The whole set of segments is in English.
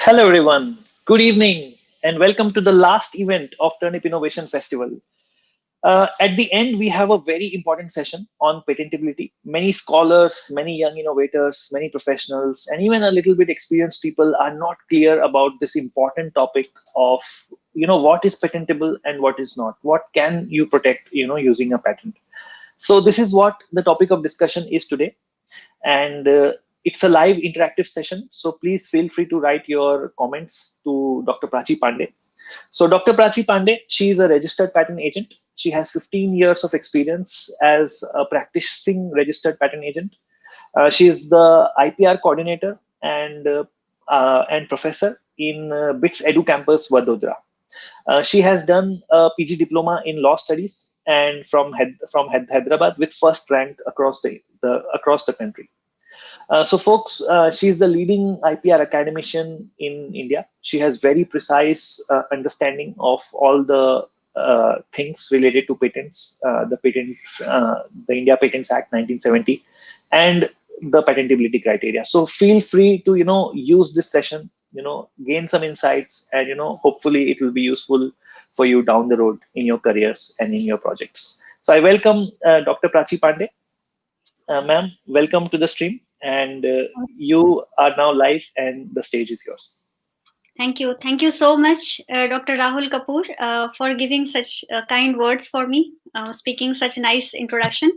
Hello, everyone. Good evening, and welcome to the last event of Turnip Innovation Festival. At the end, we have a very important session on patentability. Many scholars, many young innovators, many professionals, and even a little bit experienced people are not clear about this important topic of, what is patentable and what is not. What can you protect, using a patent? So this is what the topic of discussion is today. And it's a live interactive session. So please feel free to write your comments to Dr. Prachi Pandey. So Dr. Prachi Pandey, she is a registered patent agent. She has 15 years of experience as a practicing registered patent agent. She is the IPR coordinator and professor in BITS Edu Campus, Vadodara. She has done a PG diploma in law studies and from Hyderabad with first rank across the country. So folks, she's the leading IPR academician in India. She has very precise understanding of all the things related to patents, the India Patents Act 1970, and the patentability criteria. So feel free to use this session, gain some insights, and hopefully it will be useful for you down the road in your careers and in your projects. So I welcome Dr. Prachi Pandey. Ma'am, welcome to the stream. And you are now live and the stage is yours. Thank you. Thank you so much, Dr. Rahul Kapoor, for giving such kind words for me, speaking such a nice introduction.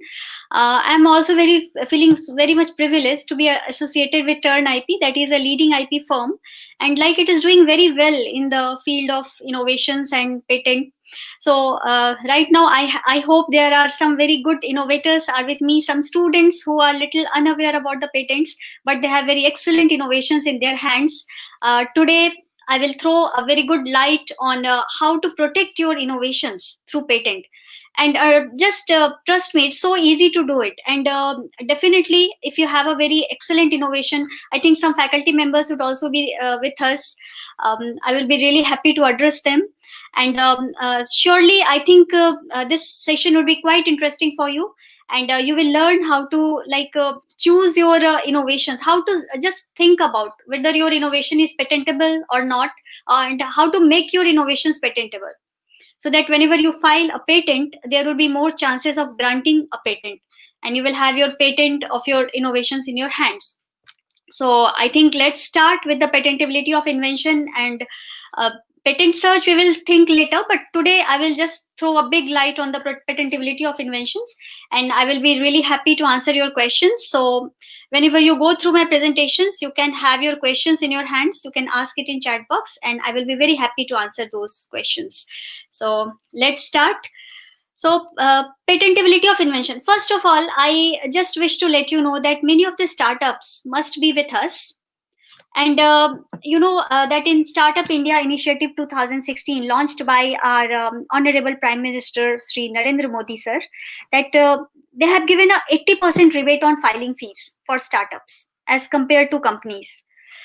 I'm also feeling very much privileged to be associated with Turn IP, that is a leading IP firm, and like it is doing very well in the field of innovations and patent. So right now, I hope there are some very good innovators are with me, some students who are little unaware about the patents, but they have very excellent innovations in their hands. Today, I will throw a very good light on how to protect your innovations through patent. And just trust me, it's so easy to do it. And definitely, if you have a very excellent innovation, I think some faculty members would also be with us. I will be really happy to address them. And surely, I think this session would be quite interesting for you. And you will learn how to choose your innovations, how to just think about whether your innovation is patentable or not, and how to make your innovations patentable, so that whenever you file a patent, there will be more chances of granting a patent, and you will have your patent of your innovations in your hands. So I think let's start with the patentability of invention, and patent search we will think later, but today I will just throw a big light on the patentability of inventions, and I will be really happy to answer your questions. So whenever you go through my presentations, you can have your questions in your hands, you can ask it in chat box, and I will be very happy to answer those questions. So let's start. So, patentability of invention. First of all, I just wish to let you know that many of the startups must be with us. And that in Startup India Initiative 2016, launched by our Honorable Prime Minister Sri Narendra Modi sir, that they have given a 80% rebate on filing fees for startups as compared to companies.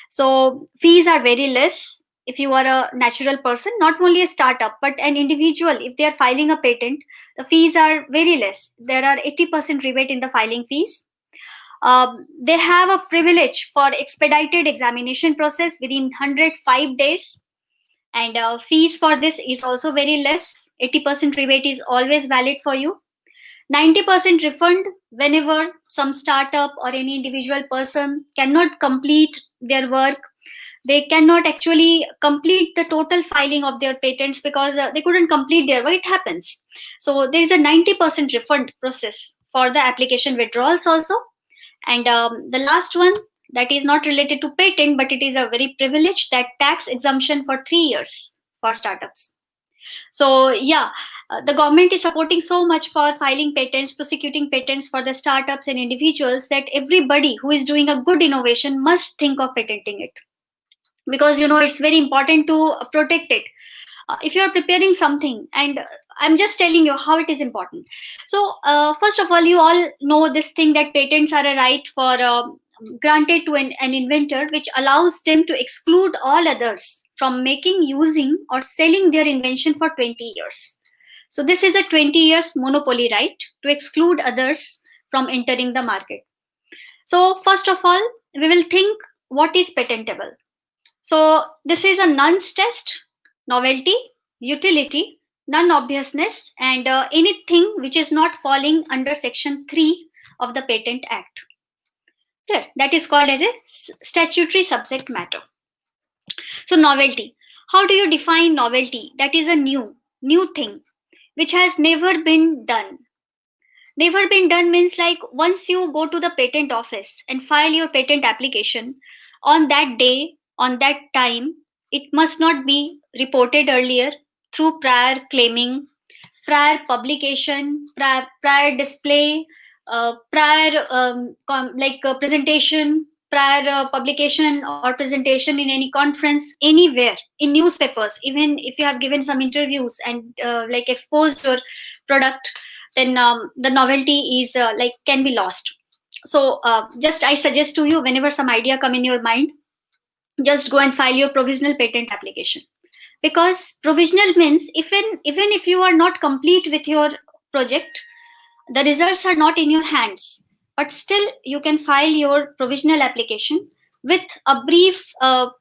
So fees are very less if you are a natural person, not only a startup, but an individual. If they are filing a patent, the fees are very less. There are 80% rebate in the filing fees. They have a privilege for expedited examination process within 105 days, and fees for this is also very less. 80% rebate is always valid for you. 90% refund whenever some startup or any individual person cannot complete their work. They cannot actually complete the total filing of their patents because they couldn't complete their work. It happens. So there is a 90% refund process for the application withdrawals also. And the last one, that is not related to patent, but it is a very privilege, that tax exemption for 3 years for startups. So yeah, the government is supporting so much for filing patents, prosecuting patents for the startups and individuals, that everybody who is doing a good innovation must think of patenting it, because it's very important to protect it. If you are preparing something, and I'm just telling you how it is important. So first of all, you all know this thing, that patents are a right for granted to an inventor, which allows them to exclude all others from making, using, or selling their invention for 20 years. So this is a 20 years monopoly right to exclude others from entering the market. So first of all, we will think what is patentable. So this is a nonce test: novelty, utility, non-obviousness, and anything which is not falling under section 3 of the Patent Act. Clear? That is called as a statutory subject matter. So novelty. How do you define novelty? That is a new thing which has never been done. Never been done means, like, once you go to the patent office and file your patent application, on that day, on that time, it must not be reported earlier through prior claiming, prior publication, prior display, prior presentation, prior publication or presentation in any conference, anywhere, in newspapers. Even if you have given some interviews and exposed your product, then the novelty is can be lost. So just I suggest to you, whenever some idea come in your mind, just go and file your provisional patent application. Because provisional means, even if you are not complete with your project, the results are not in your hands, but still you can file your provisional application with a brief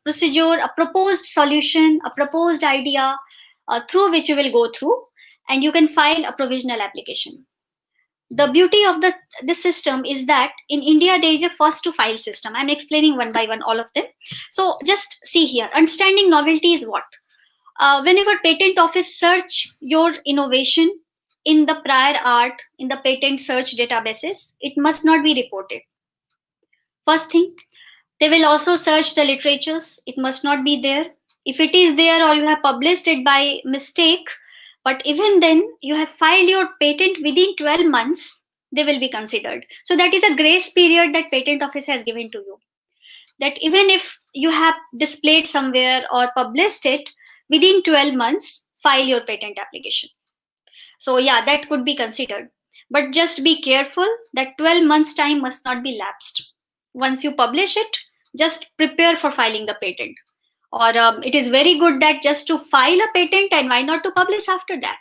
procedure, a proposed solution, a proposed idea, through which you will go through, and you can file a provisional application. The beauty of this system is that in India there is a first to file system. I'm explaining one by one all of them. So just see here, understanding novelty is what? Whenever patent office search your innovation in the prior art, in the patent search databases, it must not be reported. First thing, they will also search the literatures. It must not be there. If it is there, or you have published it by mistake, but even then you have filed your patent within 12 months, they will be considered. So that is a grace period that patent office has given to you, that even if you have displayed somewhere or published it, within 12 months file your patent application. So yeah, that could be considered, but just be careful that 12 months time must not be lapsed. Once you publish it, just prepare for filing the patent. Or it is very good that just to file a patent, and why not to publish after that?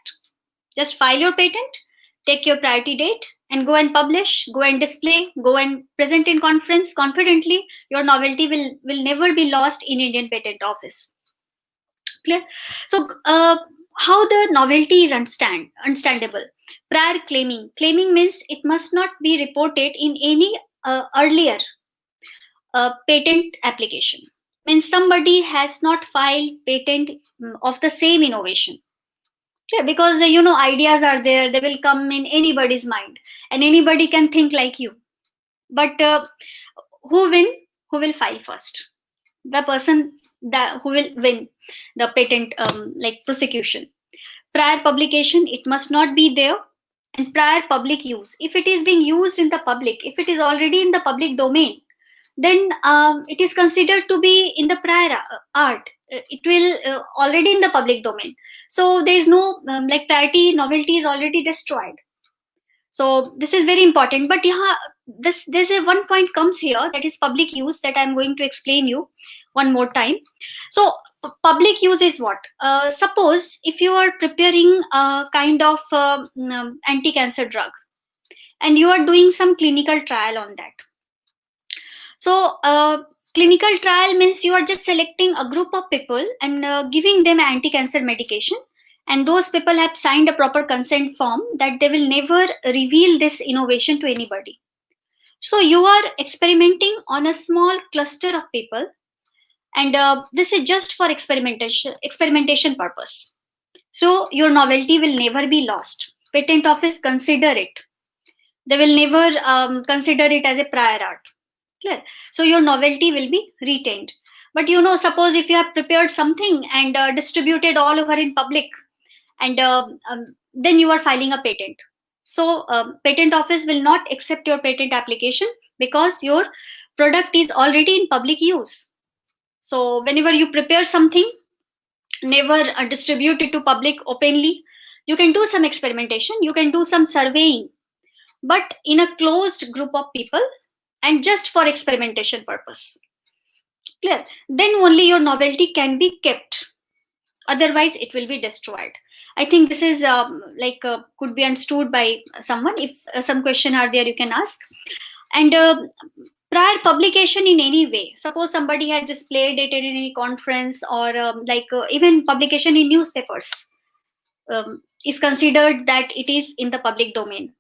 Just file your patent, take your priority date, and go and publish, go and display, go and present in conference confidently. Your novelty will never be lost in Indian Patent Office. Clear? So how the novelty is understandable? Prior claiming means it must not be reported in any earlier patent application. Means somebody has not filed patent of the same innovation. Yeah, because ideas are there, they will come in anybody's mind, and anybody can think like you. But who will file first? The person that who will win the patent prosecution. Prior publication, it must not be there. And prior public use, if it is being used in the public, if it is already in the public domain, then it is considered to be in the prior art. It will already in the public domain, so there is no priority, novelty is already destroyed. So this is very important. But yeah, there's a one point comes here, that is public use, that I'm going to explain you one more time. So public use is what? Suppose if you are preparing a kind of anti-cancer drug, and you are doing some clinical trial on that. So clinical trial means you are just selecting a group of people and giving them anti-cancer medication, and those people have signed a proper consent form that they will never reveal this innovation to anybody. So you are experimenting on a small cluster of people, and this is just for experimentation purpose. So your novelty will never be lost. Patent office consider it. They will never consider it as a prior art. Clear? So your novelty will be retained. But suppose if you have prepared something and distributed all over in public, and then you are filing a patent. So patent office will not accept your patent application, because your product is already in public use. So whenever you prepare something, never distribute it to public openly. You can do some experimentation, you can do some surveying, but in a closed group of people and just for experimentation purpose. Clear? Then only your novelty can be kept, otherwise it will be destroyed. I think this is could be understood by someone. If some question are there, you can ask. And prior publication in any way. Suppose somebody has displayed it in any conference, or even publication in newspapers is considered that it is in the public domain.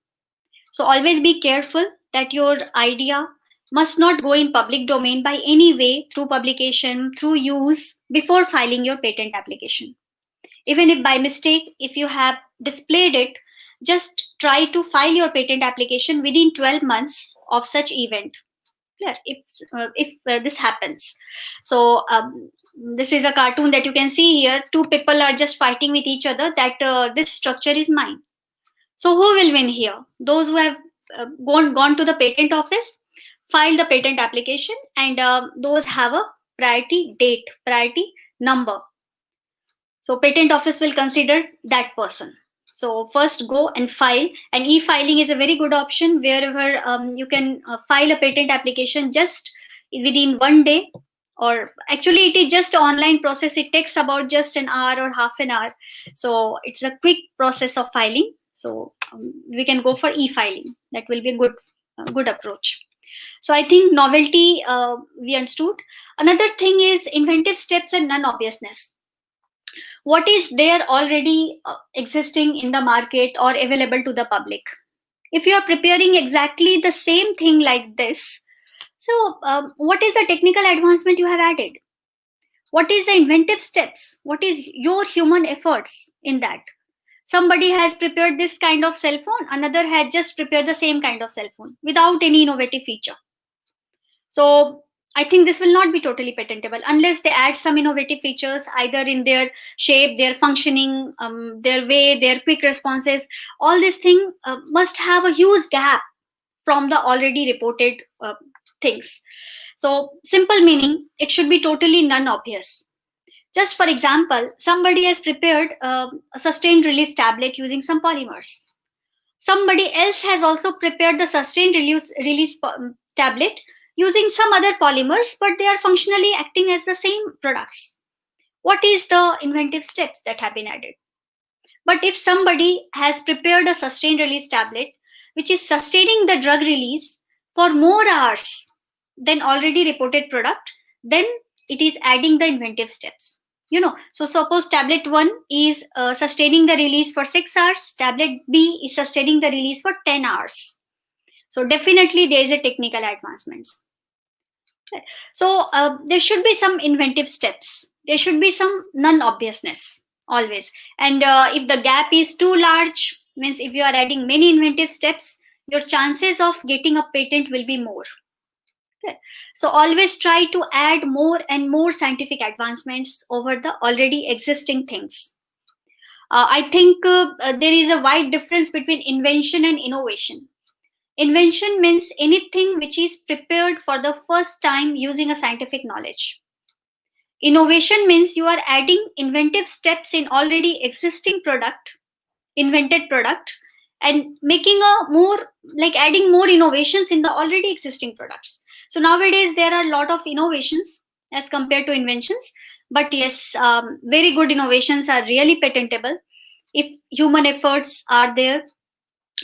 So always be careful that your idea must not go in public domain by any way, through publication, through use, before filing your patent application. Even if by mistake, if you have displayed it, just try to file your patent application within 12 months of such event. Clear? If this happens. So this is a cartoon that you can see here. Two people are just fighting with each other that this structure is mine. So who will win here? Those who have gone to the patent office, filed the patent application, and those have a priority date, priority number. So patent office will consider that person. So first go and file, and e-filing is a very good option wherever you can file a patent application just within 1 day, or actually it is just an online process. It takes about just an hour or half an hour. So it's a quick process of filing. So we can go for e-filing. That will be a good approach. So I think novelty we understood. Another thing is inventive steps and non-obviousness. What is there already existing in the market or available to the public? If you are preparing exactly the same thing like this, so what is the technical advancement you have added? What is the inventive steps? What is your human efforts in that? Somebody has prepared this kind of cell phone, another had just prepared the same kind of cell phone without any innovative feature. So I think this will not be totally patentable unless they add some innovative features, either in their shape, their functioning, their way, their quick responses. All these things must have a huge gap from the already reported things. So simple meaning, it should be totally non-obvious. Just for example, somebody has prepared a sustained release tablet using some polymers. Somebody else has also prepared the sustained release tablet using some other polymers, but they are functionally acting as the same products. What is the inventive steps that have been added? But if somebody has prepared a sustained release tablet which is sustaining the drug release for more hours than already reported product, then it is adding the inventive steps. So suppose tablet 1 is sustaining the release for 6 hours, tablet B is sustaining the release for 10 hours. So definitely there is a technical advancements. Okay. So there should be some inventive steps. There should be some non-obviousness always. And if the gap is too large, means if you are adding many inventive steps, your chances of getting a patent will be more. Okay. So always try to add more and more scientific advancements over the already existing things. I think there is a wide difference between invention and innovation. Invention means anything which is prepared for the first time using a scientific knowledge. Innovation means you are adding inventive steps in already existing product, invented product, and making a more, like adding more innovations in the already existing products. So nowadays there are a lot of innovations as compared to inventions, but yes, very good innovations are really patentable if human efforts are there.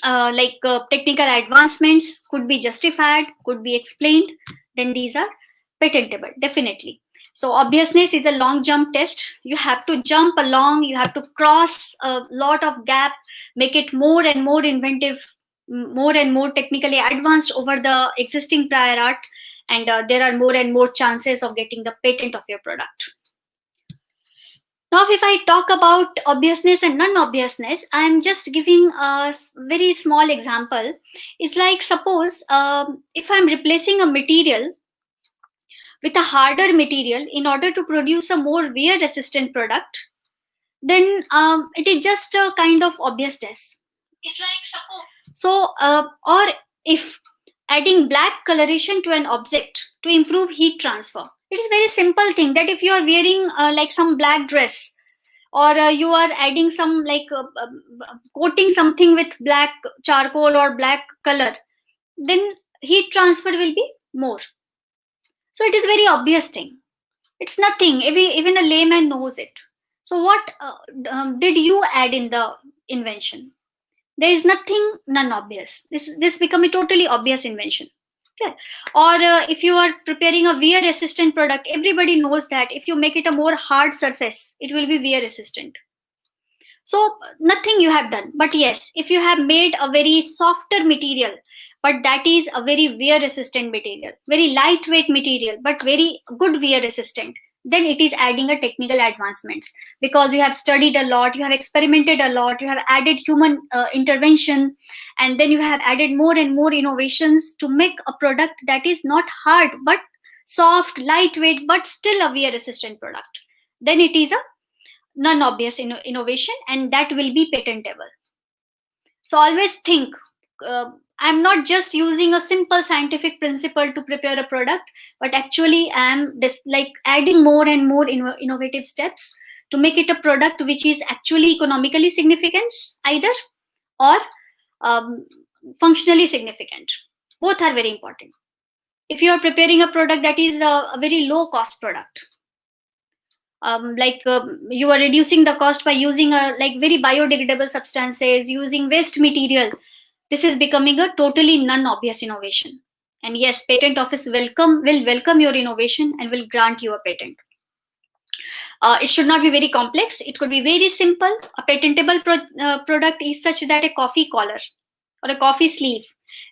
Technical advancements could be justified, could be explained, then these are patentable, definitely. So obviousness is a long jump test. You have to jump along, you have to cross a lot of gap, make it more and more inventive, more and more technically advanced over the existing prior art, and there are more and more chances of getting the patent of your product. Now, if I talk about obviousness and non-obviousness, I am just giving a very small example. It's like, suppose if I'm replacing a material with a harder material in order to produce a more wear-resistant product, then it is just a kind of obviousness. It's like, suppose. So, or if adding black coloration to an object to improve heat transfer. It is very simple thing that if you are wearing like some black dress, or you are adding some coating something with black charcoal or black color, then heat transfer will be more. So it is very obvious thing. It's nothing, even a layman knows it. So what did you add in the invention? There is nothing non-obvious. This become a totally obvious invention. Okay. Or if you are preparing a wear resistant product, everybody knows that if you make it a more hard surface, it will be wear resistant. So nothing you have done. But yes, if you have made a very softer material, but that is a very wear resistant material, very lightweight material, but very good wear resistant, then it is adding a technical advancements, because you have studied a lot, you have experimented a lot, you have added human intervention, and then you have added more and more innovations to make a product that is not hard but soft, lightweight, but still a wear resistant product. Then it is a non-obvious innovation, and that will be patentable. So always think, uh, I'm not just using a simple scientific principle to prepare a product, but actually I'm like adding more and more innovative steps to make it a product which is actually economically significant either, or um, functionally significant. Both are very important. If you are preparing a product that is a very low cost product, you are reducing the cost by using a like very biodegradable substances, using waste material, this is becoming a totally non-obvious innovation. And yes, patent office will welcome your innovation and will grant you a patent. It should not be very complex, it could be very simple. A patentable product is such that a coffee collar or a coffee sleeve,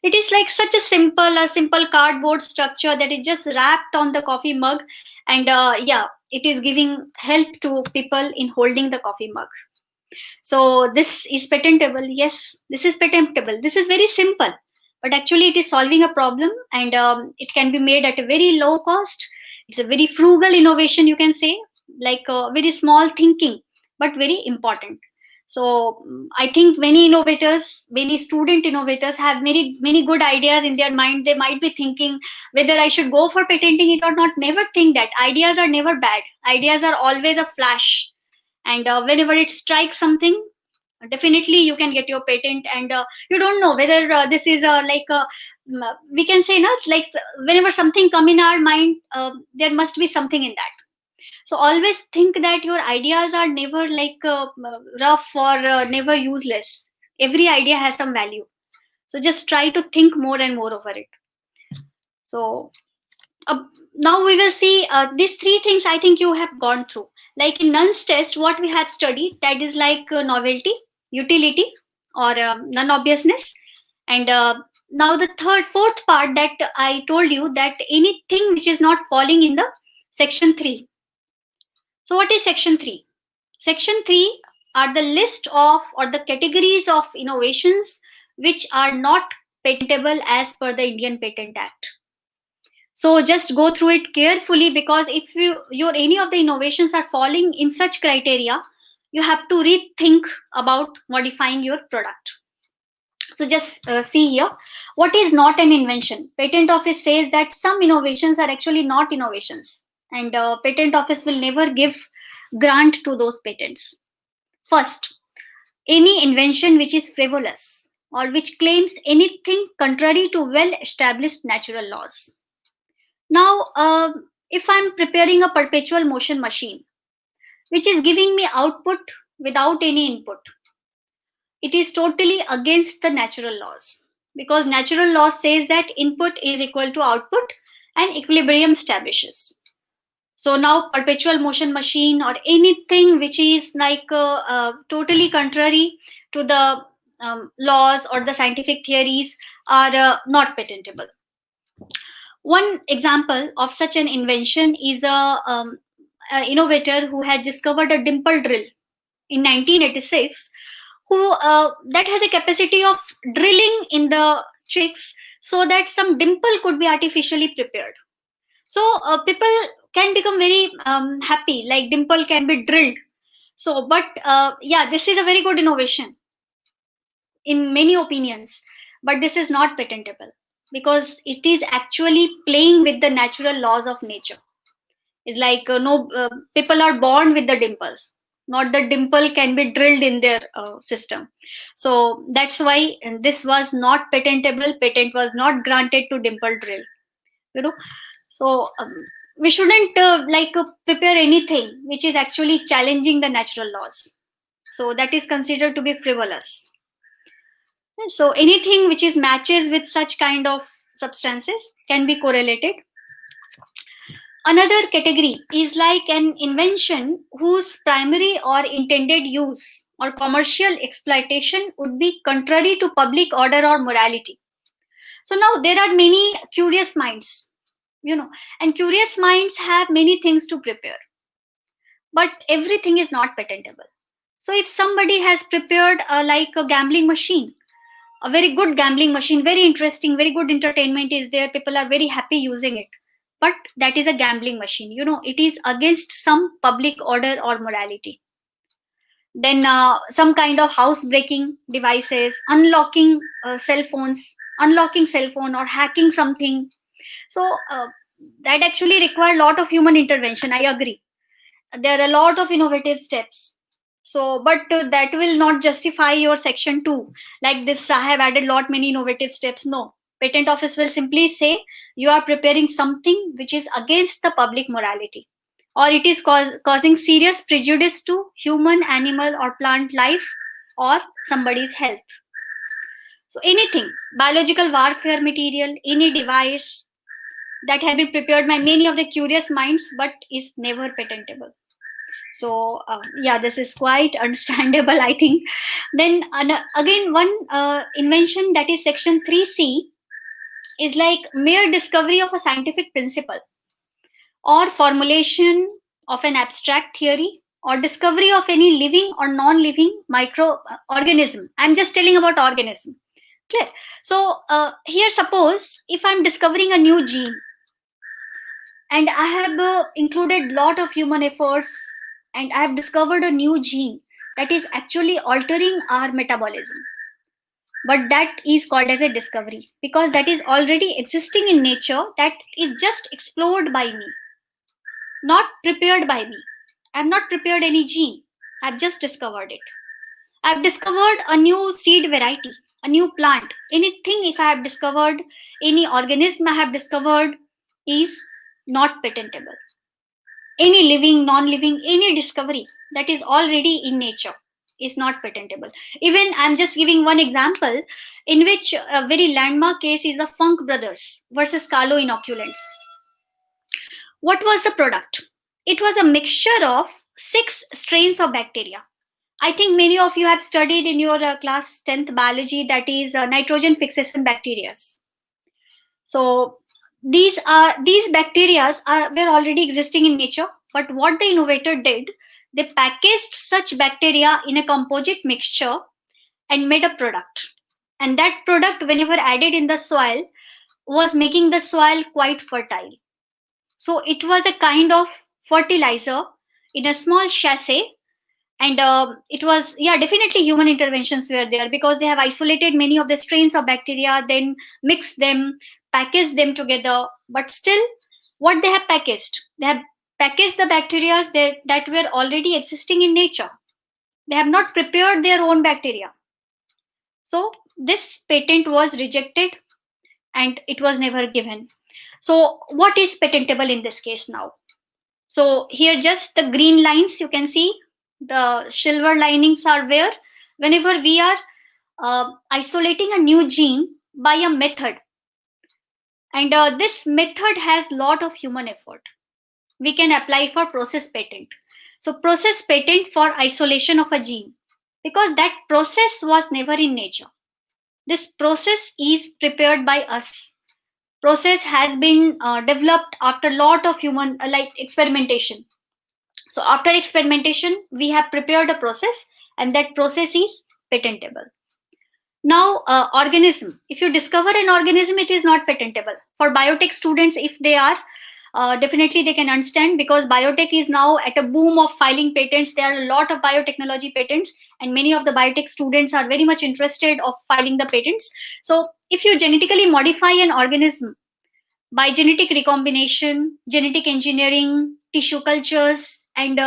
it is like such a simple cardboard structure that is just wrapped on the coffee mug, and yeah, it is giving help to people in holding the coffee mug. So this is patentable. Yes, this is patentable. This is very simple, but actually it is solving a problem, and it can be made at a very low cost. It's a very frugal innovation, you can say, like very small thinking, but very important. So I think many innovators, many student innovators have many good ideas in their mind. They might be thinking whether I should go for patenting it or not. Never think that. Ideas are never bad. Ideas are always a flash, and whenever it strikes something, definitely you can get your patent. And you don't know whether this is we can say not like, whenever something come in our mind, there must be something in that. So always think that your ideas are never like rough or never useless. Every idea has some value, so just try to think more and more over it. So uh, now we will see these three things I think you have gone through. Like in nuns test, what we have studied, that is like novelty, utility, or non-obviousness. And now the fourth part that I told you, that anything which is not falling in the section 3. So what is section 3? Section 3 are the list of, or the categories of innovations which are not patentable as per the Indian Patent Act. So just go through it carefully, because if your any of the innovations are falling in such criteria, you have to rethink about modifying your product. So just see here, what is not an invention. Patent office says that some innovations are actually not innovations, and patent office will never give grant to those patents. First, any invention which is frivolous or which claims anything contrary to well established natural laws. Now, if I'm preparing a perpetual motion machine, which is giving me output without any input, it is totally against the natural laws, because natural law says that input is equal to output and equilibrium establishes. So now perpetual motion machine or anything which is like totally contrary to the laws or the scientific theories are not patentable. One example of such an invention is a innovator who had discovered a dimple drill in 1986, who that has a capacity of drilling in the chicks so that some dimple could be artificially prepared. So people can become very happy, like dimple can be drilled. So, but yeah, this is a very good innovation in many opinions, but this is not patentable because it is actually playing with the natural laws of nature. It's like no people are born with the dimples, not the dimple can be drilled in their system. So that's why this was not patentable. Patent was not granted to dimple drill. You know, so we shouldn't prepare anything which is actually challenging the natural laws. So that is considered to be frivolous. So anything which is matches with such kind of substances can be correlated. Another category is like an invention whose primary or intended use or commercial exploitation would be contrary to public order or morality. So now there are many curious minds, and curious minds have many things to prepare, but everything is not patentable. So if somebody has prepared like a gambling machine, a very good gambling machine, very interesting, very good entertainment is there, people are very happy using it, but that is a gambling machine, it is against some public order or morality. Then some kind of house breaking devices, unlocking cell phone or hacking something. So that actually require a lot of human intervention, I agree. There are a lot of innovative steps. So but that will not justify your section 2, like this I have added lot many innovative steps. No, patent office will simply say you are preparing something which is against the public morality, or it is causing serious prejudice to human, animal or plant life or somebody's health. So anything, biological warfare material, any device that have been prepared by many of the curious minds but is never patentable. So yeah, this is quite understandable, I think. Then again, one invention, that is section 3C, is like mere discovery of a scientific principle or formulation of an abstract theory or discovery of any living or non-living microorganism. I'm just telling about organism. Clear? So here, suppose if I'm discovering a new gene, and I have included lot of human efforts, and I have discovered a new gene that is actually altering our metabolism, but that is called as a discovery because that is already existing in nature, that is just explored by me, not prepared by me. I have not prepared any gene, I've just discovered it. I've discovered a new seed variety, a new plant, anything. If I have discovered any organism, I have discovered is not patentable. Any living, non-living, any discovery that is already in nature is not patentable. Even I'm just giving one example in which a very landmark case is the Funk brothers versus Carlo inoculants. What was the product? It was a mixture of 6 strains of bacteria. I think many of you have studied in your class 10th biology, that is nitrogen fixation bacteria. So these bacteria were already existing in nature, but what the innovator did, they packaged such bacteria in a composite mixture and made a product. And that product, whenever added in the soil, was making the soil quite fertile. So it was a kind of fertilizer in a small sachet. And it was, yeah, definitely human interventions were there because they have isolated many of the strains of bacteria, then mixed them, packaged them together. But still, what they have packaged, they have packaged the bacteria that were already existing in nature. They have not prepared their own bacteria. So this patent was rejected and it was never given. So what is patentable in this case now? So here just the green lines you can see, the silver linings are where whenever we are isolating a new gene by a method, and this method has lot of human effort, we can apply for process patent. So process patent for isolation of a gene, because that process was never in nature. This process is prepared by us. Process has been developed after lot of human like experimentation. So after experimentation, we have prepared a process, and that process is patentable. Now, organism. If you discover an organism, it is not patentable. For biotech students, if they are, definitely they can understand, because biotech is now at a boom of filing patents. There are a lot of biotechnology patents, and many of the biotech students are very much interested of filing the patents. So if you genetically modify an organism by genetic recombination, genetic engineering, tissue cultures, and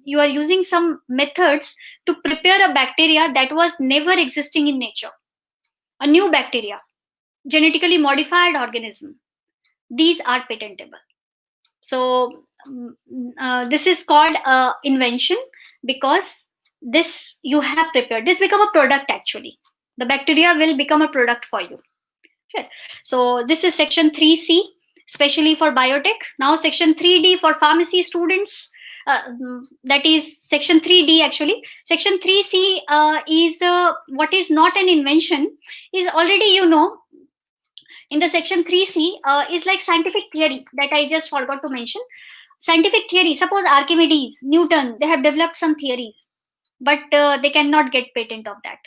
you are using some methods to prepare a bacteria that was never existing in nature, a new bacteria, genetically modified organism, these are patentable. So this is called invention, because this you have prepared, this become a product actually. The bacteria will become a product for you. Okay. So this is section 3C, especially for biotech. Now section 3D for pharmacy students. That is section 3D actually. Section 3C is what is not an invention is already, you know, in the section 3C is like scientific theory that I just forgot to mention. Scientific theory, suppose Archimedes, Newton, they have developed some theories, but they cannot get patent of that.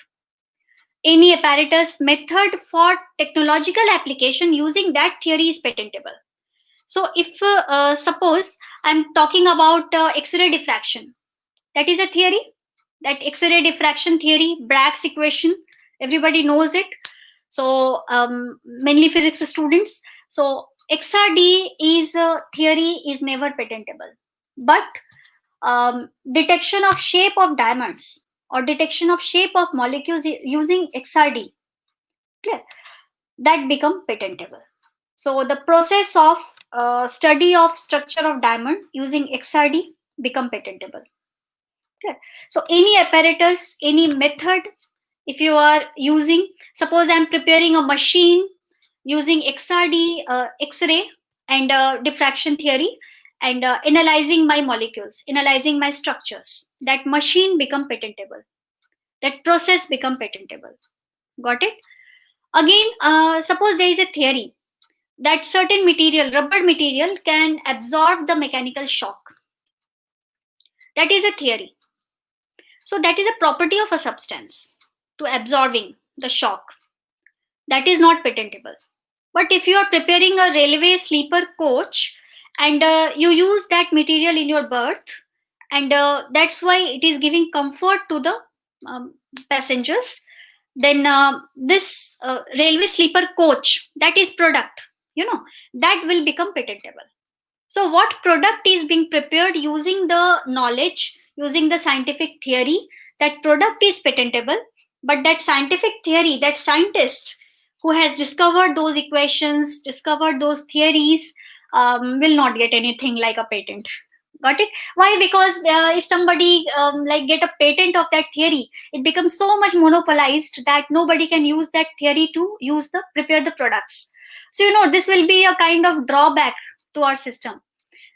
Any apparatus method for technological application using that theory is patentable. So if suppose I'm talking about X-ray diffraction, that is a theory. That X-ray diffraction theory, Bragg's equation, everybody knows it. So mainly physics students. So XRD is a theory is never patentable, but detection of shape of diamonds or detection of shape of molecules using XRD, clear, that become patentable. So the process of study of structure of diamond using XRD become patentable. Okay. So any apparatus, any method, if you are using, suppose I'm preparing a machine using XRD, X-ray and diffraction theory, and analyzing my molecules, analyzing my structures, that machine become patentable. That process become patentable. Got it? Again, suppose there is a theory that certain material, rubber material, can absorb the mechanical shock. That is a theory. So that is a property of a substance to absorbing the shock. That is not patentable. But if you are preparing a railway sleeper coach and you use that material in your berth, and that's why it is giving comfort to the um, passengers, then this railway sleeper coach, that is product, you know, that will become patentable. So what product is being prepared using the knowledge, using the scientific theory, that product is patentable, but that scientific theory, that scientist who has discovered those equations, discovered those theories, will not get anything like a patent. Got it? Why? Because if somebody like get a patent of that theory, it becomes so much monopolized that nobody can use that theory to use the prepare the products. So you know this will be a kind of drawback to our system.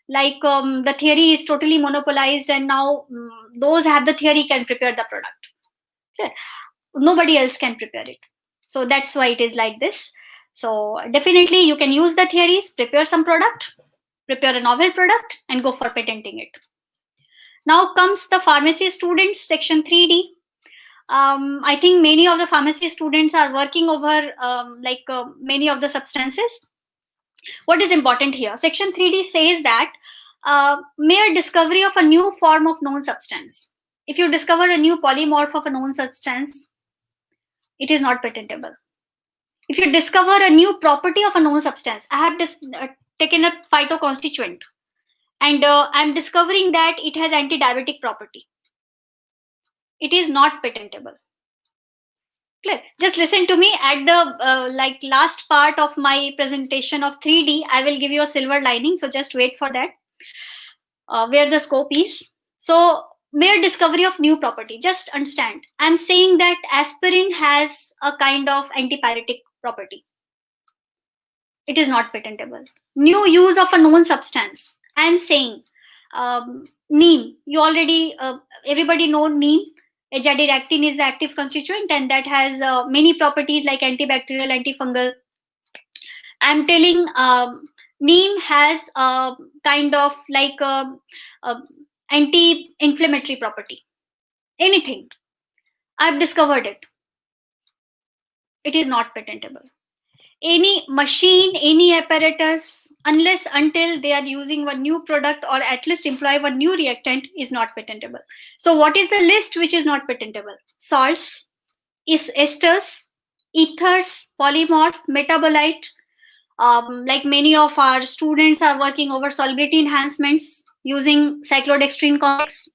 Like the theory is totally monopolized, and now those have the theory can prepare the product. Okay. Nobody else can prepare it. So that's why it is like this. So definitely you can use the theories, prepare some product, prepare a novel product, and go for patenting it. Now comes the pharmacy students, section 3D. I think many of the pharmacy students are working over many of the substances. What is important here? Section 3D says that mere discovery of a new form of known substance. If you discover a new polymorph of a known substance, it is not patentable. If you discover a new property of a known substance, I have taken a phytoconstituent and I'm discovering that it has anti-diabetic property. It is not patentable. Clear? Just listen to me. At the last part of my presentation of 3D, I will give you a silver lining. So just wait for that. Where the scope is. So mere discovery of new property. Just understand. I'm saying that aspirin has a kind of antipyretic property. It is not patentable. New use of a known substance. I'm saying neem. You already everybody know neem. Azadirachtin is the active constituent, and that has many properties like antibacterial, antifungal. I'm telling neem has a kind of like a anti-inflammatory property. Anything. I've discovered it. It is not patentable. Any machine, any apparatus, unless until they are using one new product or at least employ one new reactant, is not patentable. So what is the list which is not patentable? Salts, esters, ethers, polymorph, metabolite. Like many of our students are working over solubility enhancements using cyclodextrin complex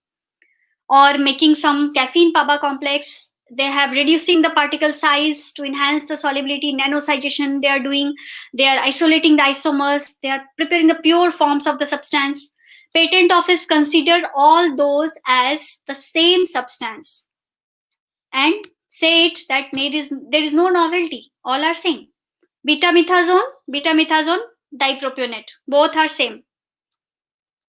or making some caffeine paba complex. They have reducing the particle size to enhance the solubility. Nanosization they are doing. They are isolating the isomers. They are preparing the pure forms of the substance. Patent office consider all those as the same substance and say it that there is no novelty. All are same. betamethasone, dipropionate, both are same.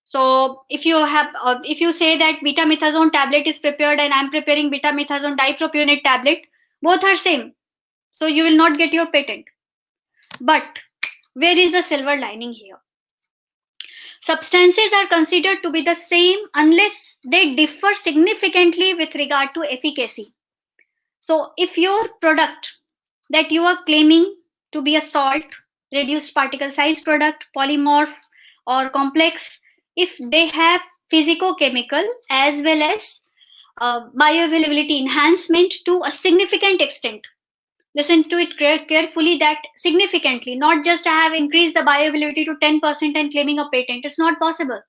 So if you say that betamethasone tablet is prepared and I'm preparing betamethasone dipropionate tablet, both are same. So you will not get your patent. But where is the silver lining here? Substances are considered to be the same unless they differ significantly with regard to efficacy. So if your product that you are claiming to be a salt, reduced particle size product, polymorph, or complex, if they have physicochemical as well as bioavailability enhancement to a significant extent, listen to it carefully, that significantly, not just I have increased the bioavailability to 10% and claiming a patent. It's not possible.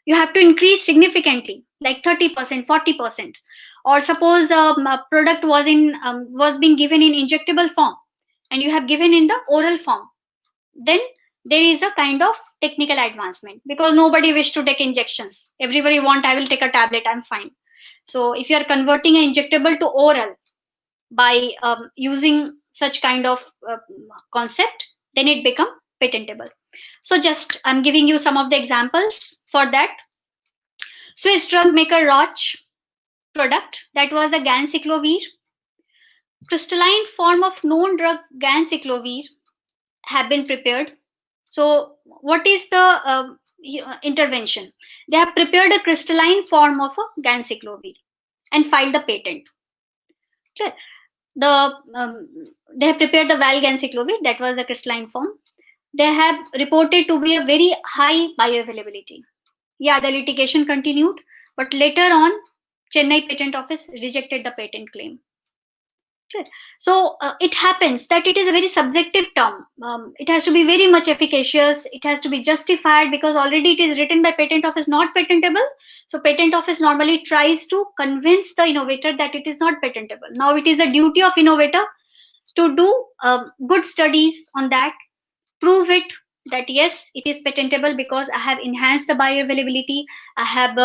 You have to increase significantly, like 30%, 40%. Or suppose a product was being given in injectable form and you have given in the oral form, then there is a kind of technical advancement, because nobody wish to take injections. Everybody want, I will take a tablet, I'm fine. So if you are converting an injectable to oral by using such kind of concept, then it become patentable. So just I'm giving you some of the examples for that. Swiss drug maker Roche product, that was the ganciclovir. Crystalline form of known drug ganciclovir have been prepared. So what is the intervention? They have prepared a crystalline form of a ganciclovir and filed the patent. Okay. They have prepared the valganciclovir, that was the crystalline form. They have reported to be a very high bioavailability. Yeah, the litigation continued, but later on, Chennai Patent Office rejected the patent claim. So it happens that it is a very subjective term. It has to be very much efficacious. It has to be justified, because already it is written by Patent Office not patentable. So Patent Office normally tries to convince the innovator that it is not patentable. Now it is the duty of innovator to do good studies on that, prove it that yes, it is patentable because I have enhanced the bioavailability. I have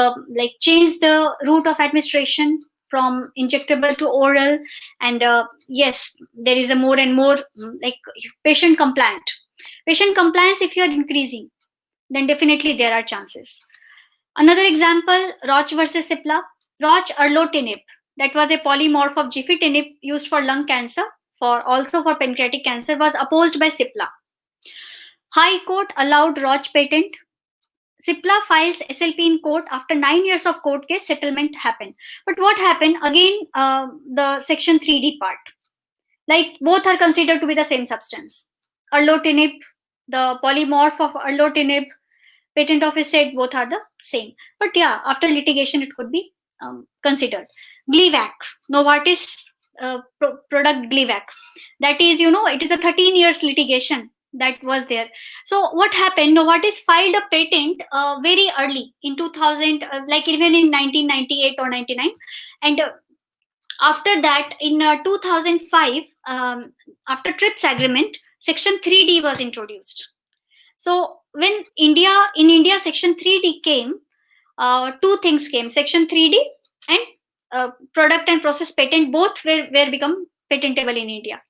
changed the route of administration from injectable to oral, and yes, there is a more and more like patient compliant. Patient compliance, if you are increasing, then definitely there are chances. Another example, Roche versus Cipla. Roche erlotinib, that was a polymorph of gefitinib used for lung cancer, for also for pancreatic cancer, was opposed by Cipla. High Court allowed Roche patent. Cipla files SLP in court. After 9 years of court case, settlement happened. But what happened? Again, the section 3D part. Like both are considered to be the same substance. Erlotinib, the polymorph of erlotinib, Patent Office said both are the same. But yeah, after litigation, it could be considered. Gleevec, Novartis product Gleevec. That is, it is a 13 years litigation that was there. So what happened? Novartis filed a patent very early in 2000, like even in 1998 or 99, and after that, in 2005, after TRIPS agreement, Section 3D was introduced. So when in India, Section 3D came, two things came: Section 3D and product and process patent. Both were become patentable in India.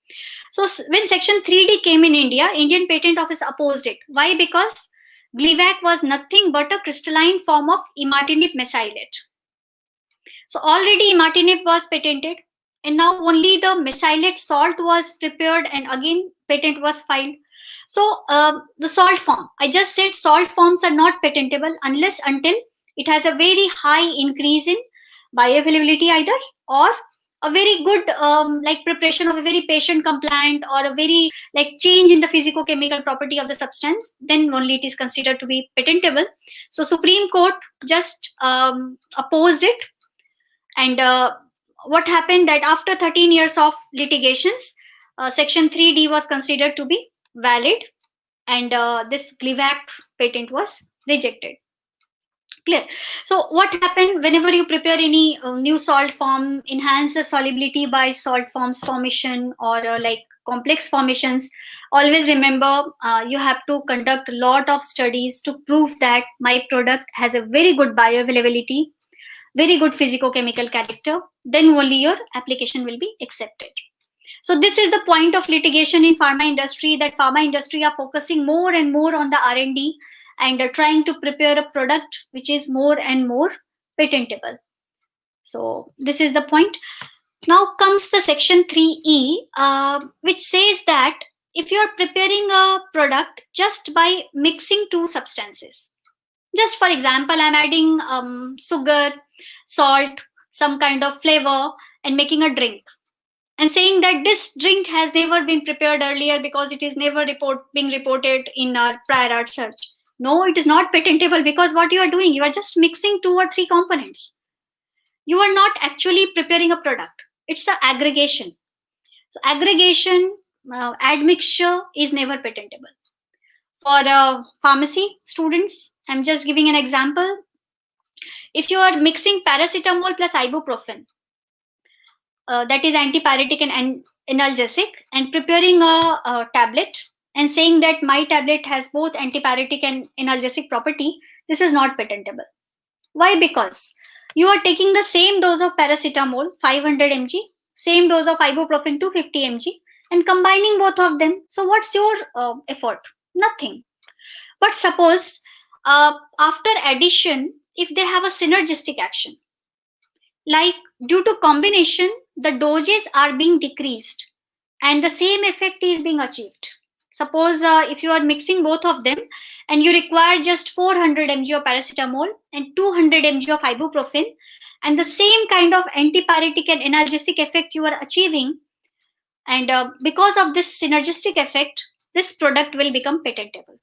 So when Section 3D came in India, Indian Patent Office opposed it. Why? Because Gleevec was nothing but a crystalline form of imatinib mesylate. So already imatinib was patented, and now only the mesylate salt was prepared, and again patent was filed. So the salt form, I just said salt forms are not patentable unless until it has a very high increase in bioavailability either, or a very good preparation of a very patient compliant, or a very change in the physicochemical property of the substance, then only it is considered to be patentable. So Supreme Court just opposed it, and what happened that after 13 years of litigations, Section 3D was considered to be valid, and this Gleevec patent was rejected. Clear? So what happened whenever you prepare any new salt form, enhance the solubility by salt forms formation, or complex formations, always remember you have to conduct a lot of studies to prove that my product has a very good bioavailability, very good physicochemical character, then only your application will be accepted. So this is the point of litigation in pharma industry, that pharma industry are focusing more and more on the R&D and trying to prepare a product which is more and more patentable. So this is the point. Now comes the section 3E, which says that if you are preparing a product just by mixing two substances, just for example, I'm adding sugar, salt, some kind of flavor, and making a drink, and saying that this drink has never been prepared earlier because it is never being reported in our prior art search. No, it is not patentable, because what you are doing, you are just mixing two or three components. You are not actually preparing a product. It's the aggregation. So aggregation, admixture is never patentable. For pharmacy students, I'm just giving an example. If you are mixing paracetamol plus ibuprofen, that is antipyretic and analgesic, and preparing a tablet and saying that my tablet has both antipyretic and analgesic property, this is not patentable. Why? Because you are taking the same dose of paracetamol 500 mg, same dose of ibuprofen 250 mg, and combining both of them. So what's your effort? Nothing. But suppose after addition, if they have a synergistic action, like due to combination, the doses are being decreased and the same effect is being achieved. Suppose if you are mixing both of them and you require just 400 mg of paracetamol and 200 mg of ibuprofen, and the same kind of antipyretic and analgesic effect you are achieving, and because of this synergistic effect, this product will become patentable.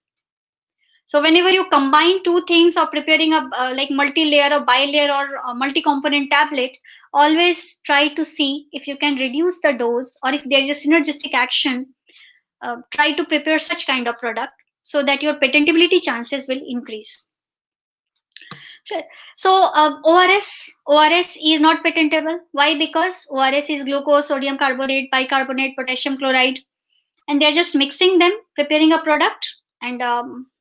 So whenever you combine two things or preparing a like multi-layer or bi-layer or multi-component tablet, always try to see if you can reduce the dose, or if there is a synergistic action, try to prepare such kind of product so that your patentability chances will increase. So ORS is not patentable. Why? Because ORS is glucose, sodium carbonate, bicarbonate, potassium chloride, and they're just mixing them, preparing a product, and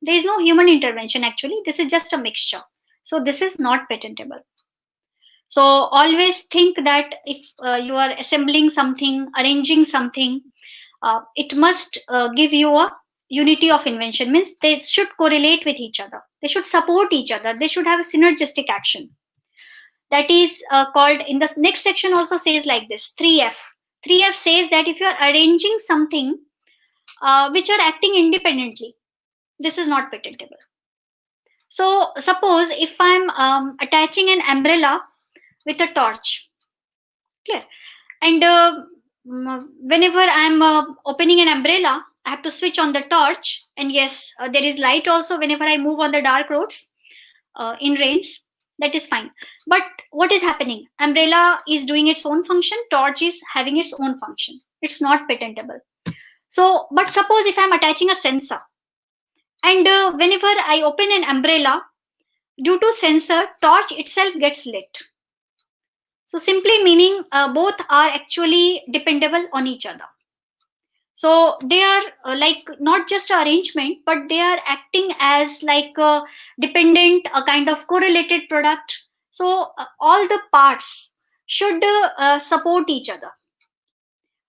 there is no human intervention actually. This is just a mixture. So this is not patentable. So always think that if you are assembling something, arranging something, it must give you a unity of invention, means they should correlate with each other, they should support each other, they should have a synergistic action. That is called, in the next section also says like this, 3F. 3F says that if you are arranging something which are acting independently, this is not patentable. So suppose if I'm attaching an umbrella with a torch, clear, and whenever I'm opening an umbrella, I have to switch on the torch, and yes, there is light also whenever I move on the dark roads in rains. That is fine. But what is happening? Umbrella is doing its own function, torch is having its own function. It's not patentable. So, but suppose if I'm attaching a sensor, and whenever I open an umbrella, due to sensor, torch itself gets lit. So simply meaning both are actually dependable on each other. So they are like not just arrangement, but they are acting as like a dependent, a kind of correlated product. So all the parts should support each other.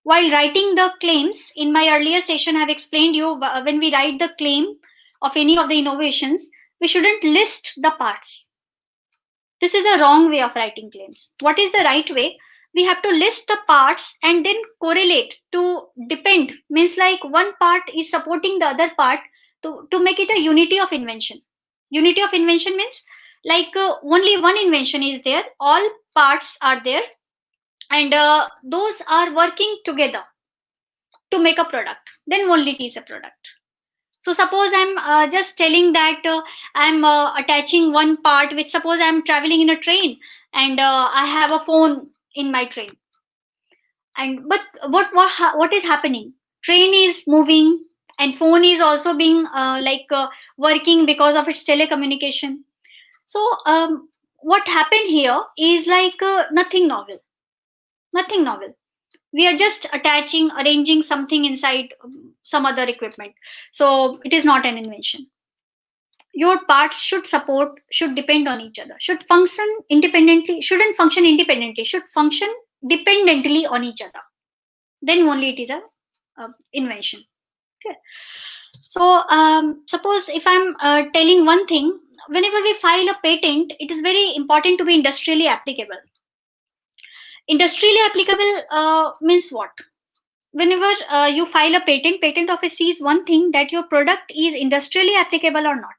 While writing the claims, in my earlier session, I have explained you when we write the claim of any of the innovations, we shouldn't list the parts. This is the wrong way of writing claims. What is the right way? We have to list the parts and then correlate to depend, means like one part is supporting the other part to make it a unity of invention. Unity of invention means like only one invention is there, all parts are there, and those are working together to make a product, then only it is a product. So suppose I'm just telling that I'm attaching one part with, suppose I'm traveling in a train and I have a phone in my train, and but what is happening? Train is moving and phone is also being working because of its telecommunication. So what happened here is like nothing novel, nothing novel. We are just attaching, arranging something inside some other equipment. So it is not an invention. Your parts should support, should depend on each other, should function independently, shouldn't function independently, should function dependently on each other. then only it is a invention. Okay. So suppose if I'm telling one thing, whenever we file a patent, it is very important to be industrially applicable. Industrially applicable means what? Whenever you file a patent office sees one thing, that your product is industrially applicable or not.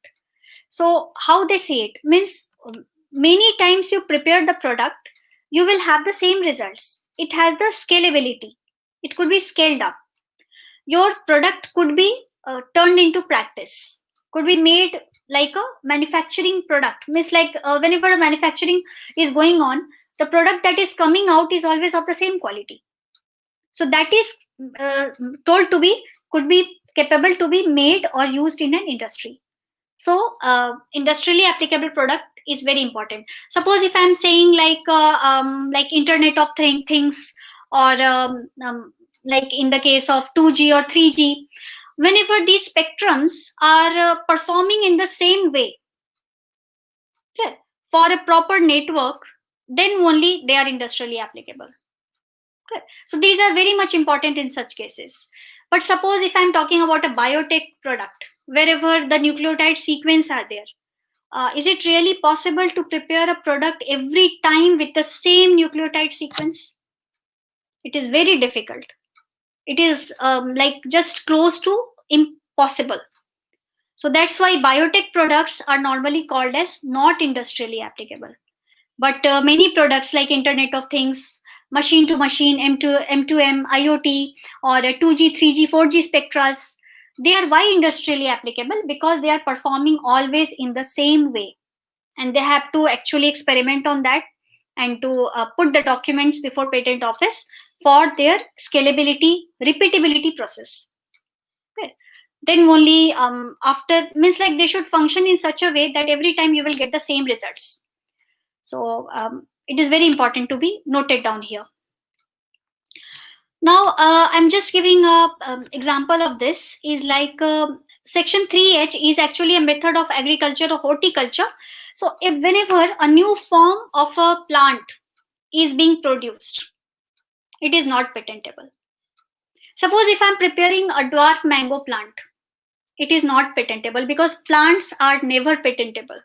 So how they say it means, many times you prepare the product, you will have the same results. It has the scalability. It could be scaled up. Your product could be turned into practice, could be made like a manufacturing product. Means like whenever a manufacturing is going on, the product that is coming out is always of the same quality. So that is uh, told to be, could be capable to be made or used in an industry. So industrially applicable product is very important. Suppose if I'm saying like internet of things, or like in the case of 2G or 3G, whenever these spectrums are performing in the same way, okay, for a proper network, then only they are industrially applicable. Okay. So these are very much important in such cases. But suppose if I'm talking about a biotech product, wherever the nucleotide sequence are there, is it really possible to prepare a product every time with the same nucleotide sequence? It is very difficult. It is like just close to impossible. So that's why biotech products are normally called as not industrially applicable. But many products like Internet of Things, machine to machine, M2M, IoT, or 2G, 3G, 4G spectras, they are why industrially applicable? Because they are performing always in the same way. And they have to actually experiment on that, and to put the documents before patent office for their scalability, repeatability process. Okay. Then only after, means like they should function in such a way that every time you will get the same results. So it is very important to be noted down here. Now I'm just giving a example of this is like section 3H is actually a method of agriculture or horticulture. So if whenever a new form of a plant is being produced, it is not patentable. Suppose if I'm preparing a dwarf mango plant, it is not patentable because plants are never patentable.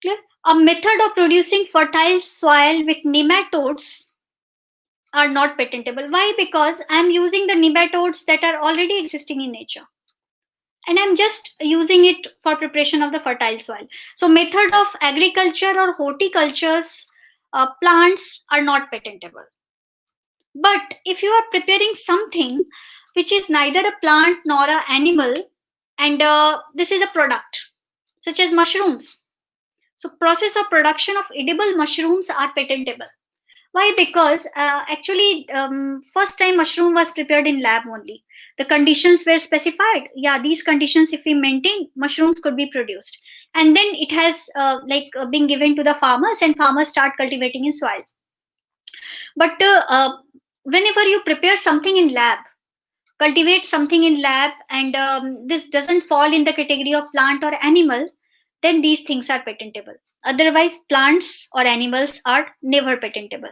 Clear? A method of producing fertile soil with nematodes are not patentable. Why? Because I'm using the nematodes that are already existing in nature, and I'm just using it for preparation of the fertile soil. So method of agriculture or horticulture's plants are not patentable. But if you are preparing something which is neither a plant nor an animal, and this is a product such as mushrooms, so process of production of edible mushrooms are patentable. Why? Because actually first time mushroom was prepared in lab only. The conditions were specified. Yeah, these conditions if we maintain, mushrooms could be produced. And then it has been given to the farmers, and farmers start cultivating in soil. But whenever you prepare something in lab, cultivate something in lab, and this doesn't fall in the category of plant or animal, then these things are patentable. Otherwise, plants or animals are never patentable.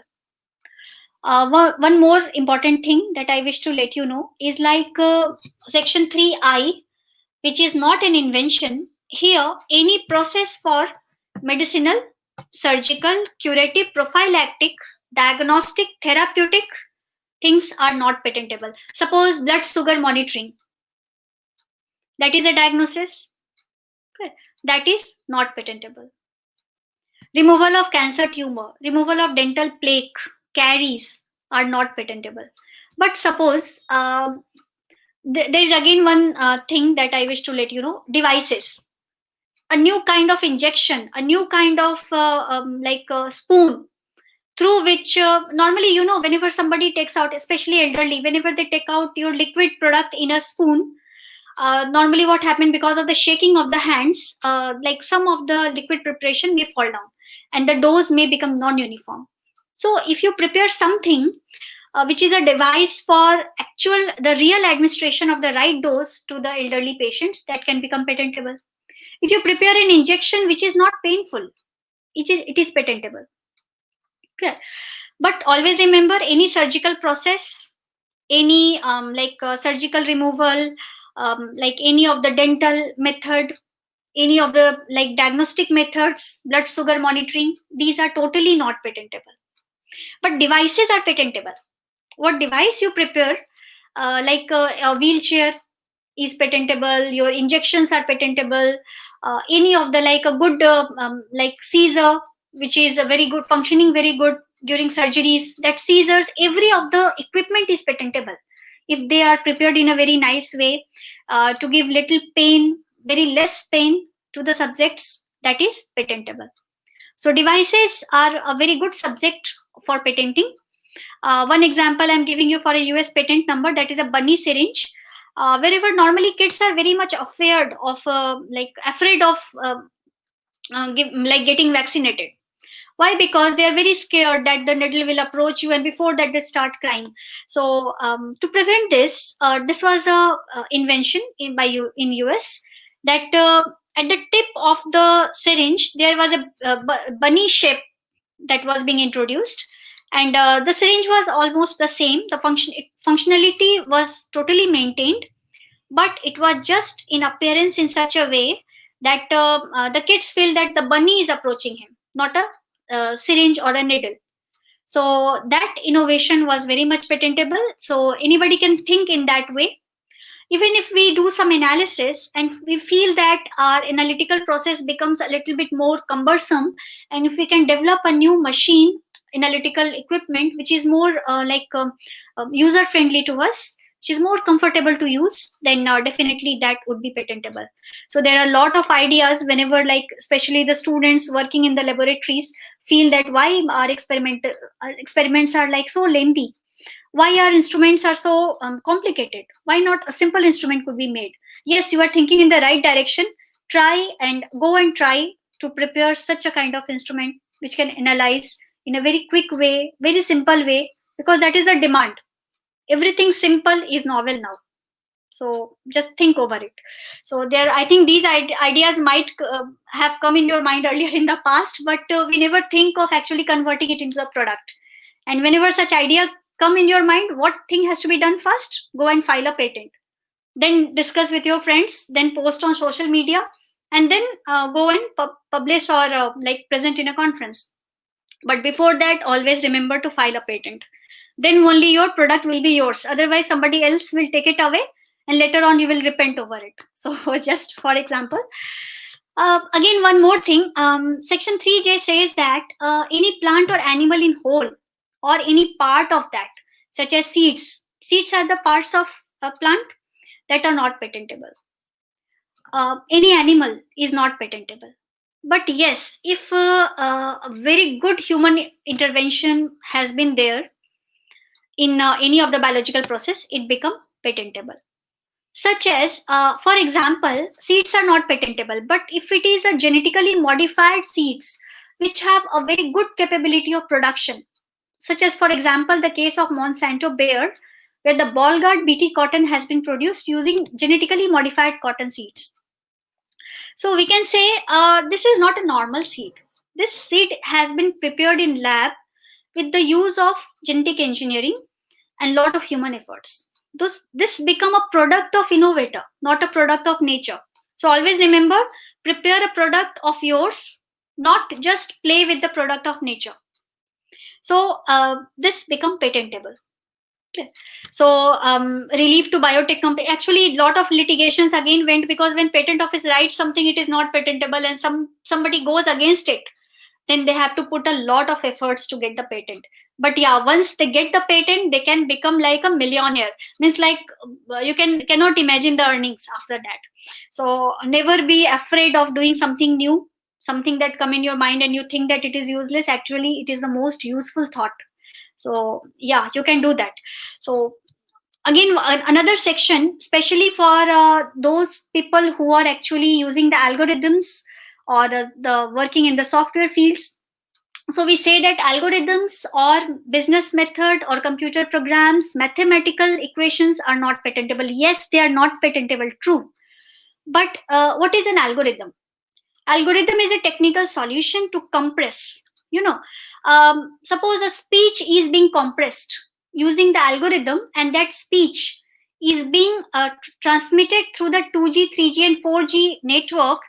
One more important thing that I wish to let you know is like section 3I, which is not an invention. Here, any process for medicinal, surgical, curative, prophylactic, diagnostic, therapeutic things are not patentable. Suppose blood sugar monitoring, that is a diagnosis. Okay. That is not patentable. Removal of cancer tumor, removal of dental plaque, caries are not patentable. But suppose there is again one thing that I wish to let you know: devices. A new kind of injection, a new kind of spoon through which normally, whenever somebody takes out, especially elderly, whenever they take out your liquid product in a spoon, normally what happened, because of the shaking of the hands, like some of the liquid preparation may fall down and the dose may become non-uniform. So if you prepare something which is a device for actual the real administration of the right dose to the elderly patients, that can become patentable. If you prepare an injection which is not painful, it is patentable. Okay. But always remember, any surgical process, any surgical removal, like any of the dental method, any of the like diagnostic methods, blood sugar monitoring, these are totally not patentable. But devices are patentable. What device you prepare, a wheelchair is patentable, your injections are patentable, any of the like a good like Caesar, which is a very good functioning, very good during surgeries, that Caesars, every of the equipment is patentable if they are prepared in a very nice way, to give little pain, very less pain to the subjects, that is patentable. So devices are a very good subject for patenting. One example I'm giving you for a US patent number, that is a bunny syringe. Wherever normally kids are very much afraid of getting vaccinated. Why? Because they are very scared that the needle will approach you, and before that they start crying. So to prevent this, this was a invention in US, that at the tip of the syringe there was a bunny shape that was being introduced, and the syringe was almost the same, the functionality was totally maintained, but it was just in appearance in such a way that the kids feel that the bunny is approaching him, not a syringe or a needle. So that innovation was very much patentable, so anybody can think in that way. Even if we do some analysis and we feel that our analytical process becomes a little bit more cumbersome, and if we can develop a new machine, analytical equipment, which is more user friendly to us, which is more comfortable to use, then definitely that would be patentable. So there are a lot of ideas whenever, like especially the students working in the laboratories feel that why our experiments are like so lengthy, why our instruments are so complicated, why not a simple instrument could be made. Yes, you are thinking in the right direction. Try and go and try to prepare such a kind of instrument which can analyze in a very quick way, very simple way, because that is the demand. Everything simple is novel now, so just think over it. So there, I think these ideas might have come in your mind earlier in the past, but we never think of actually converting it into a product. And whenever such idea come in your mind, what thing has to be done first? Go and file a patent, then discuss with your friends, then post on social media, and then go and publish or present in a conference. But before that, always remember to file a patent. Then only your product will be yours, otherwise somebody else will take it away, and later on you will repent over it. So just for example, again one more thing, section 3J says that any plant or animal in whole, or any part of that, such as seeds are the parts of a plant that are not patentable. Any animal is not patentable. But yes, if a very good human intervention has been there in any of the biological process, it become patentable. Such as, for example, seeds are not patentable, but if it is a genetically modified seeds which have a very good capability of production, such as, for example, the case of Monsanto Bayer, where the Bolgard BT cotton has been produced using genetically modified cotton seeds. So we can say this is not a normal seed. This seed has been prepared in lab with the use of genetic engineering and lot of human efforts. This become a product of innovator, not a product of nature. So always remember, prepare a product of yours, not just play with the product of nature. So this become patentable. Okay. So relief to biotech company. Actually, lot of litigations again went, because when patent office writes something, it is not patentable, and somebody goes against it, then they have to put a lot of efforts to get the patent. But yeah, once they get the patent, they can become like a millionaire. Means like you cannot imagine the earnings after that. So never be afraid of doing something new, something that come in your mind and you think that it is useless. Actually, it is the most useful thought. So yeah, you can do that. So again, another section especially for those people who are actually using the algorithms, or the working in the software fields. So we say that algorithms or business method or computer programs, mathematical equations are not patentable. Yes, they are not patentable, true. But what is an algorithm? Algorithm is a technical solution to compress you know. Suppose a speech is being compressed using the algorithm, and that speech is being transmitted through the 2G, 3G, and 4G network,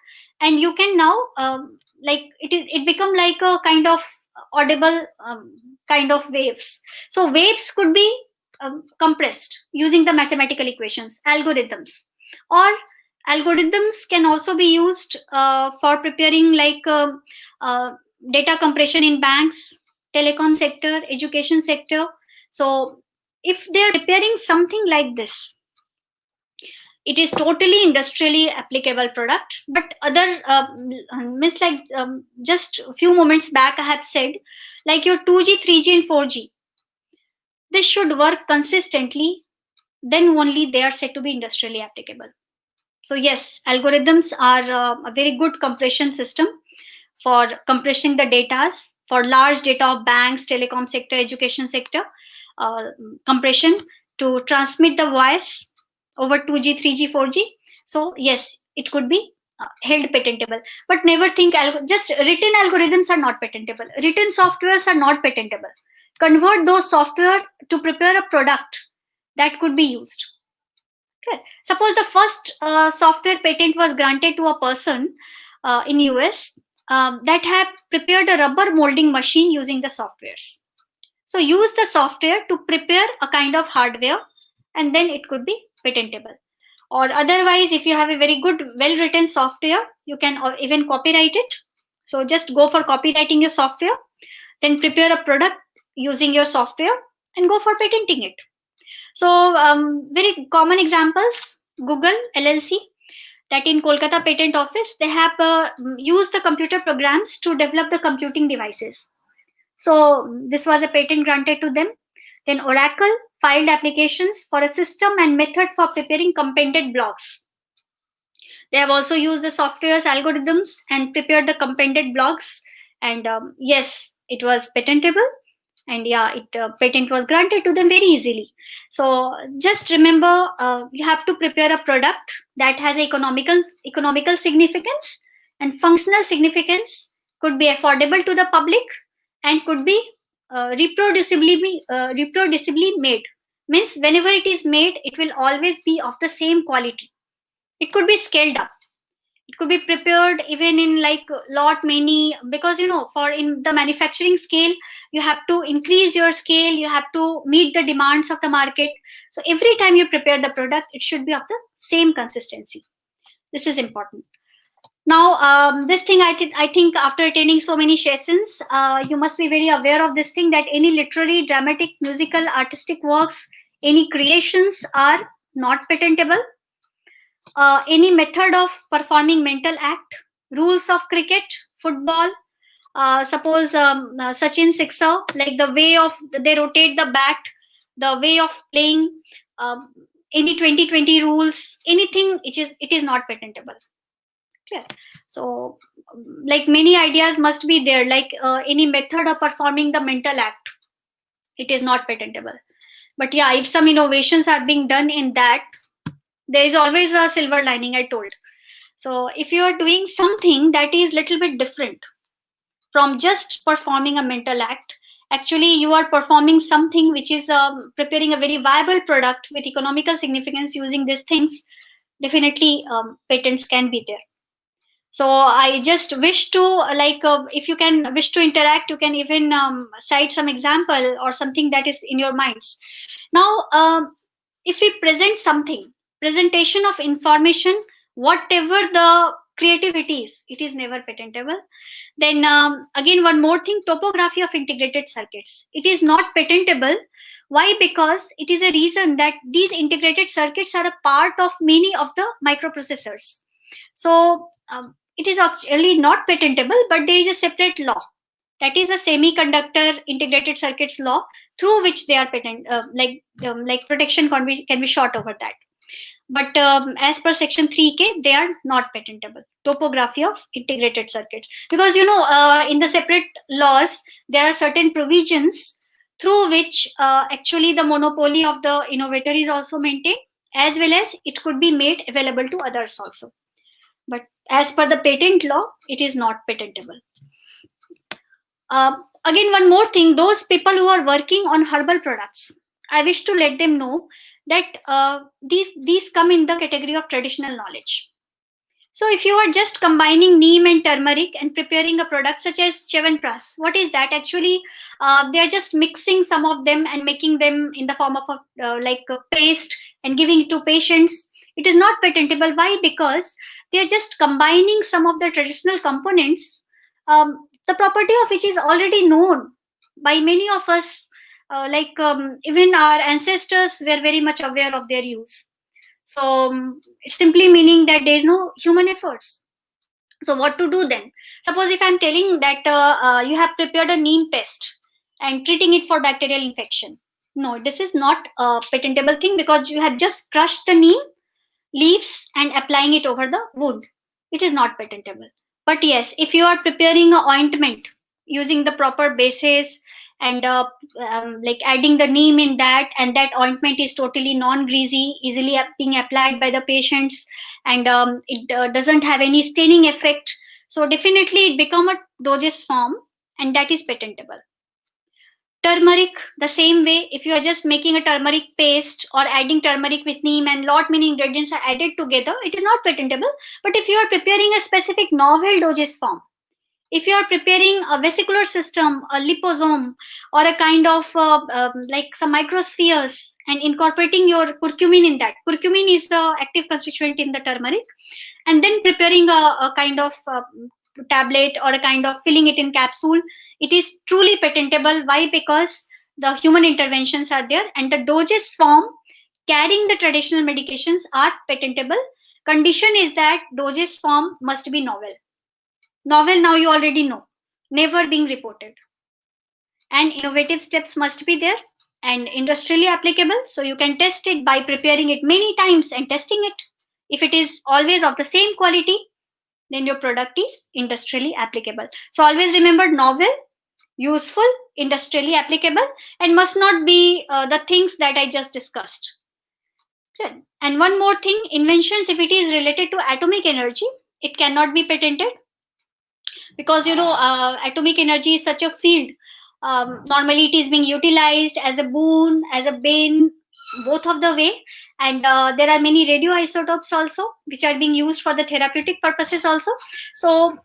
and you can now it become like a kind of audible kind of waves. So waves could be compressed using the mathematical equations, algorithms, or algorithms can also be used for preparing uh, data compression in banks, telecom sector, education sector. So if they're preparing something like this, it is totally industrially applicable product. But other means like just a few moments back I have said, like your 2G, 3G, and 4G, they should work consistently, then only they are said to be industrially applicable. So yes, algorithms are a very good compression system for compressing the data for large data of banks, telecom sector, education sector, uh, compression to transmit the voice over 2G, 3G, 4G. So yes, it could be held patentable. But never think just written algorithms are not patentable. Written softwares are not patentable. Convert those software to prepare a product that could be used. Okay. Suppose the first software patent was granted to a person in US that have prepared a rubber molding machine using the softwares. So use the software to prepare a kind of hardware, and then it could be patentable. Or otherwise, if you have a very good, well-written software, you can even copyright it. So just go for copywriting your software, then prepare a product using your software, and go for patenting it. So very common examples: Google LLC, that in Kolkata Patent Office they have used the computer programs to develop the computing devices. So this was a patent granted to them. Then Oracle filed applications for a system and method for preparing compended blocks. They have also used the software's algorithms and prepared the compended blocks. And yes, it was patentable. And yeah, it patent was granted to them very easily. So just remember, you have to prepare a product that has economical significance and functional significance, could be affordable to the public, and could be reproducibly made. Means whenever it is made, it will always be of the same quality. It could be scaled up, it could be prepared even in like lot many, because for in the manufacturing scale you have to increase your scale, you have to meet the demands of the market. So every time you prepare the product, it should be of the same consistency. This is important. Now this thing I think after attending so many sessions, you must be very aware of this thing, that any literary, dramatic, musical, artistic works, any creations are not patentable. Any method of performing mental act, rules of cricket, football, suppose Sachin sixer, like the way of they rotate the bat, the way of playing, any 2020 rules, anything, it is not patentable. Clear? So like many ideas must be there, like any method of performing the mental act, it is not patentable. But yeah, if some innovations are being done in that, there is always a silver lining, I told. So if you are doing something that is little bit different from just performing a mental act, actually you are performing something which is preparing a very viable product with economical significance using these things, definitely patents can be there. So I just wish to if you can wish to interact, you can even cite some example or something that is in your minds. Now if we present something, presentation of information, whatever the creativity is, it is never patentable. Then again, one more thing: topography of integrated circuits, it is not patentable. Why? Because it is a reason that these integrated circuits are a part of many of the microprocessors. So it is actually not patentable, but there is a separate law, that is a semiconductor integrated circuits law, through which they are patent like protection can be shot over that. But as per section 3K, they are not patentable, topography of integrated circuits, because in the separate laws there are certain provisions through which actually the monopoly of the innovator is also maintained, as well as it could be made available to others also. But as per the patent law, it is not patentable. Again, one more thing, those people who are working on herbal products, I wish to let them know that these come in the category of traditional knowledge. So if you are just combining neem and turmeric and preparing a product such as Chyawanprash, what is that? Actually, they are just mixing some of them and making them in the form of like a paste and giving it to patients. It is not patentable. Why? Because they are just combining some of the traditional components, the property of which is already known by many of us. Even our ancestors were very much aware of their use. So it's simply meaning that there is no human efforts. So what to do then? Suppose if I'm telling that you have prepared a neem paste and treating it for bacterial infection. No, this is not a patentable thing because you have just crushed the neem leaves and applying it over the wound. It is not patentable. But yes, if you are preparing a ointment using the proper bases and like adding the neem in that, and that ointment is totally non-greasy, easily being applied by the patients, and it doesn't have any staining effect, so definitely it become a dosage form, and that is patentable. Turmeric, the same way, if you are just making a turmeric paste or adding turmeric with neem and lot many ingredients are added together, it is not patentable. But if you are preparing a specific novel dosage form, if you are preparing a vesicular system, a liposome, or a kind of like some microspheres and incorporating your curcumin in that, curcumin is the active constituent in the turmeric, and then preparing a kind of tablet or a kind of filling it in capsule, it is truly patentable. Why? Because the human interventions are there and the dosage form carrying the traditional medications are patentable. Condition is that dosage form must be novel. Novel, now you already know, never being reported, and innovative steps must be there and industrially applicable, so you can test it by preparing it many times and testing it. If it is always of the same quality, then your product is industrially applicable. So always remember, novel, useful, industrially applicable, and must not be the things that I just discussed. Good. And one more thing, inventions, if it is related to atomic energy, it cannot be patented, because atomic energy is such a field. Normally it is being utilized as a boon, as a bane, both of the way, and there are many radioisotopes also which are being used for the therapeutic purposes also. So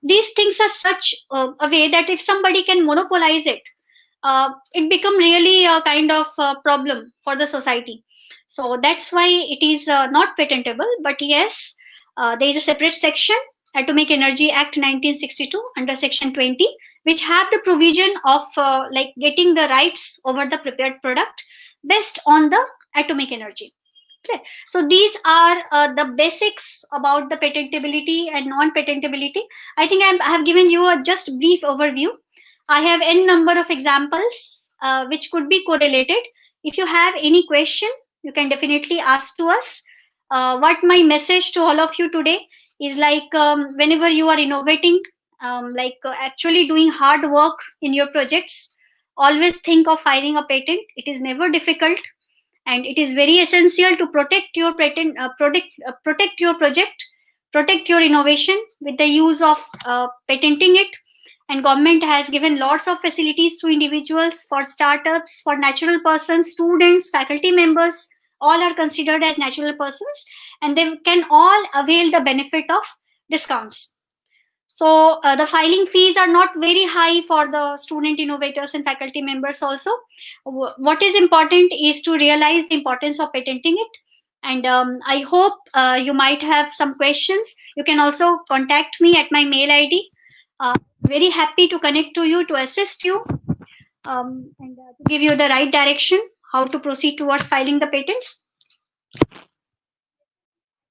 these things are such a way that if somebody can monopolize it, it become really a kind of problem for the society. So that's why it is not patentable. But yes, there is a separate section, Atomic Energy Act 1962 under section 20, which have the provision of like getting the rights over the prepared product based on the atomic energy. Okay. So these are the basics about the patentability and non-patentability. I think I have given you a just brief overview. I have n number of examples which could be correlated. If you have any question, you can definitely ask to us. What my message to all of you today is, like, whenever you are innovating, actually doing hard work in your projects, always think of filing a patent. It is never difficult, and it is very essential to protect your protect your project, protect your innovation with the use of patenting it. And government has given lots of facilities to individuals, for startups, for natural persons, students, faculty members, all are considered as natural persons, and they can all avail the benefit of discounts. So the filing fees are not very high for the student innovators and faculty members also. What is important is to realize the importance of patenting it. And I hope you might have some questions. You can also contact me at my mail ID. Very happy to connect to you, to assist you, and to give you the right direction how to proceed towards filing the patents.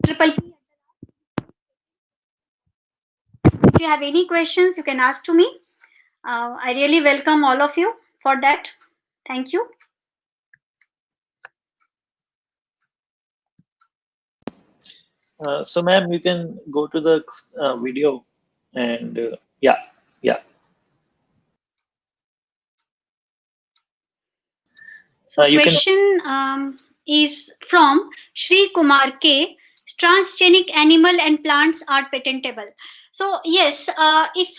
Triple P. If you have any questions, you can ask to me. I really welcome all of you for that. Thank you. So, ma'am, you can go to the video, and yeah, yeah. So You can. question is from Shri Kumar K. Transgenic animal and plants are patentable. So yes, if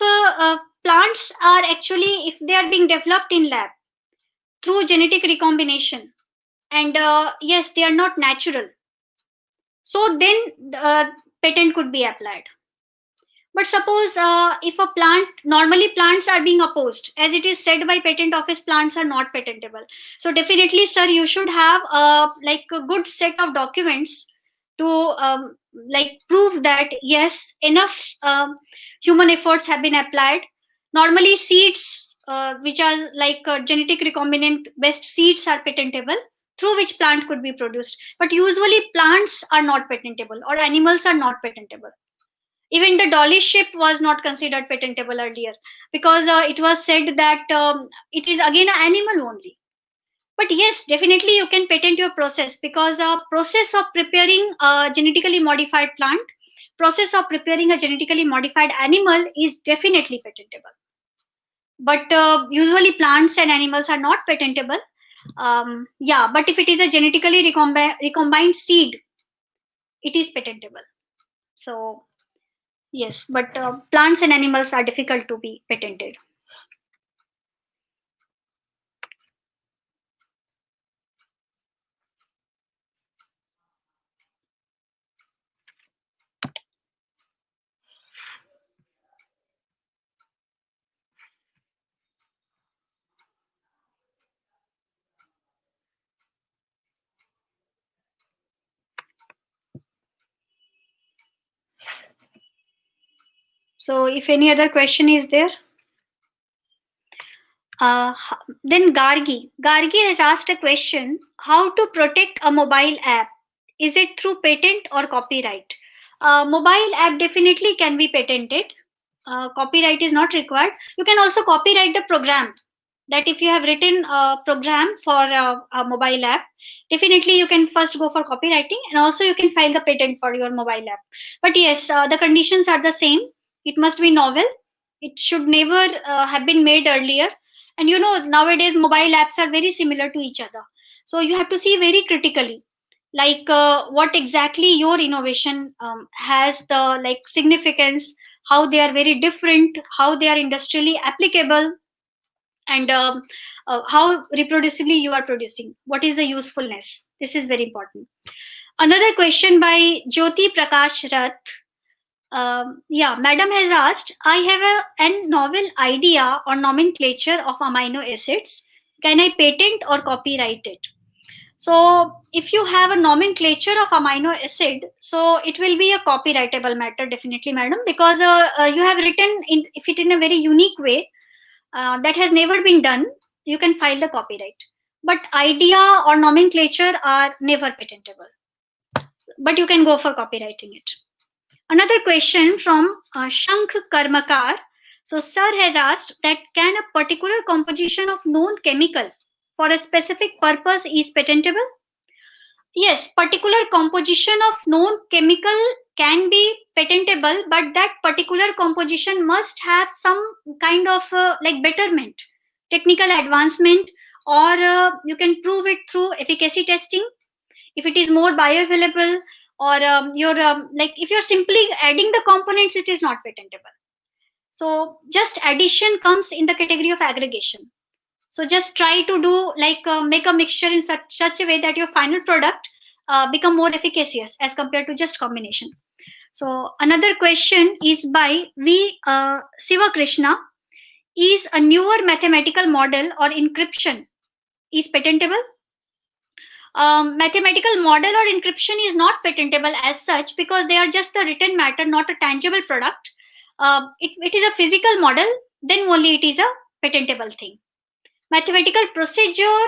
plants are actually, if they are being developed in lab through genetic recombination, and yes, they are not natural, so then patent could be applied. But suppose if a plant, normally plants are being opposed, as it is said by patent office, plants are not patentable. So definitely, sir, you should have like a good set of documents to like prove that yes, enough human efforts have been applied. Normally, seeds which are like genetic recombinant best seeds are patentable, through which plant could be produced. But usually, plants are not patentable, or animals are not patentable. Even the dolly ship was not considered patentable earlier, because it was said that it is again an animal only. But yes, definitely you can patent your process, because process of preparing a genetically modified plant, process of preparing a genetically modified animal is definitely patentable. But usually plants and animals are not patentable. Yeah, but if it is a genetically recombined seed, it is patentable. So yes, but plants and animals are difficult to be patented. So if any other question is there, then Gargi has asked a question: how to protect a mobile app? Is it through patent or copyright? Mobile app definitely can be patented. Copyright is not required. You can also copyright the program. That if you have written a program for a mobile app, definitely you can first go for copywriting, and also you can file the patent for your mobile app. But yes, the conditions are the same. It must be novel. It should never have been made earlier. And you know, nowadays mobile apps are very similar to each other. So you have to see very critically, like what exactly your innovation has the like significance, how they are very different, how they are industrially applicable, and how reproducibly you are producing, what is the usefulness. This is very important. Another question by Jyoti Prakash Rath. Yeah, madam has asked, I have a novel idea or nomenclature of amino acids. Can I patent or copyright it? So if you have a nomenclature of amino acid, so it will be a copyrightable matter, definitely, madam, because you have written in, if it in a very unique way that has never been done, you can file the copyright. But idea or nomenclature are never patentable. But you can go for copywriting it. Another question from Shankh Karmakar. So, sir has asked that can a particular composition of known chemical for a specific purpose is patentable? Yes, particular composition of known chemical can be patentable, but that particular composition must have some kind of like betterment, technical advancement, or you can prove it through efficacy testing. If it is more bioavailable, or you're like if you're simply adding the components, it is not patentable. So just addition comes in the category of aggregation. So just try to do like make a mixture in such a way that your final product become more efficacious as compared to just combination. So another question is by V Siva Krishna: is a newer mathematical model or encryption is patentable? Mathematical model or encryption is not patentable as such, because they are just the written matter, not a tangible product. It is a physical model, then only it is a patentable thing. Mathematical procedure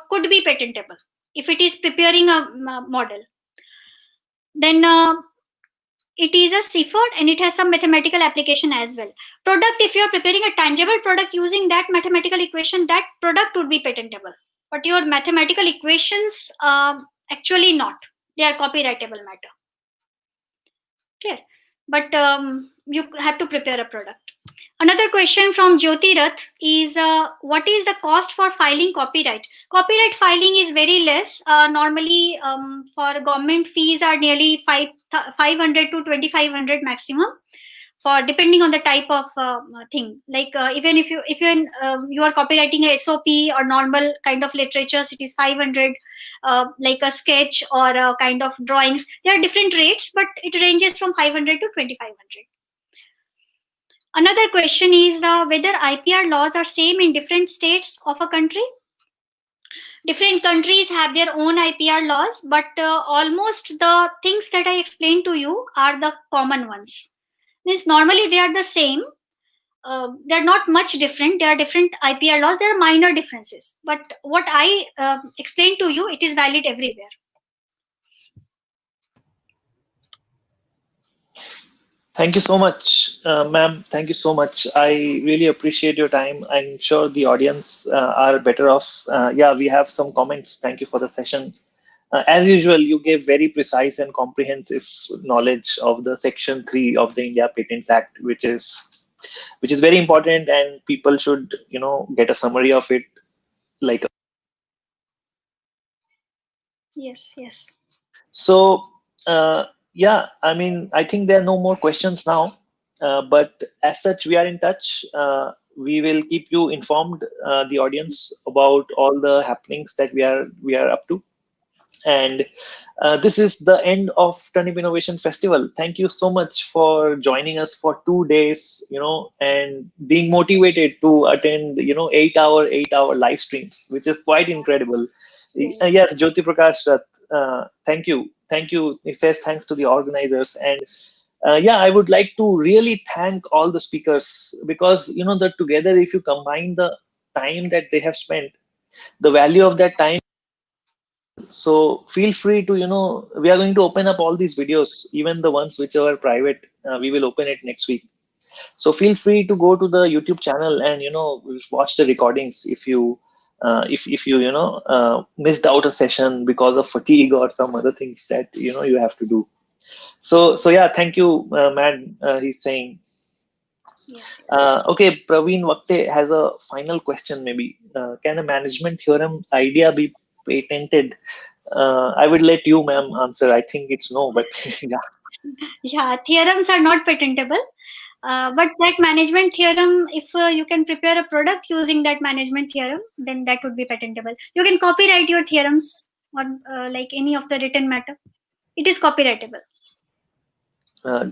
could be patentable if it is preparing a model. Then it is a seaford and it has some mathematical application as well. Product, if you are preparing a tangible product using that mathematical equation, that product would be patentable. But your mathematical equations, actually not. They are copyrightable matter. Clear? But you have to prepare a product. Another question from Jyoti Rath is what is the cost for filing copyright? Copyright filing is very less. Normally, for government fees are nearly 500 to 2500 maximum. for depending on the type of thing. Like even if you are copywriting a SOP or normal kind of literatures, it is 500. Like a sketch or a kind of drawings, there are different rates, but it ranges from 500 to 2500. Another question is whether IPR laws are same in different states of a country. Different countries have their own IPR laws, but almost the things that I explained to you are the common ones. Means normally they are the same. They're not much different. There are different IPR laws. There are minor differences, but what I explained to you, it is valid everywhere. Thank you so much, ma'am. Thank you so much. I really appreciate your time. I'm sure the audience are better off. Yeah, we have some comments. Thank you for the session. As usual, you gave very precise and comprehensive knowledge of the Section 3 of the India Patents Act, which is very important, and people should, get a summary of it. Like, Yes. so, yeah, I mean, I think there are no more questions now. But as such, we are in touch. We will keep you informed, the audience, about all the happenings that we are up to. And this is the end of Turnip Innovation Festival. Thank you so much for joining us for 2 days, and being motivated to attend, 8-hour live streams, which is quite incredible. Yes, Jyoti Prakash Rath, thank you. Thank you. It says thanks to the organizers. And yeah, I would like to really thank all the speakers, because, that together, if you combine the time that they have spent, the value of that time. So feel free to, we are going to open up all these videos, even the ones which are private. We will open it next week. So feel free to go to the YouTube channel and, watch the recordings if you, if you, missed out a session because of fatigue or some other things that, you have to do. So yeah, thank you, man. He's saying. Okay, Praveen Vakte has a final question. Maybe can a management theorem idea be patented? I would let you, ma'am, answer. I think it's no, but yeah. Yeah, theorems are not patentable. But that management theorem, if you can prepare a product using that management theorem, then that would be patentable. You can copyright your theorems on like any of the written matter. It is copyrightable.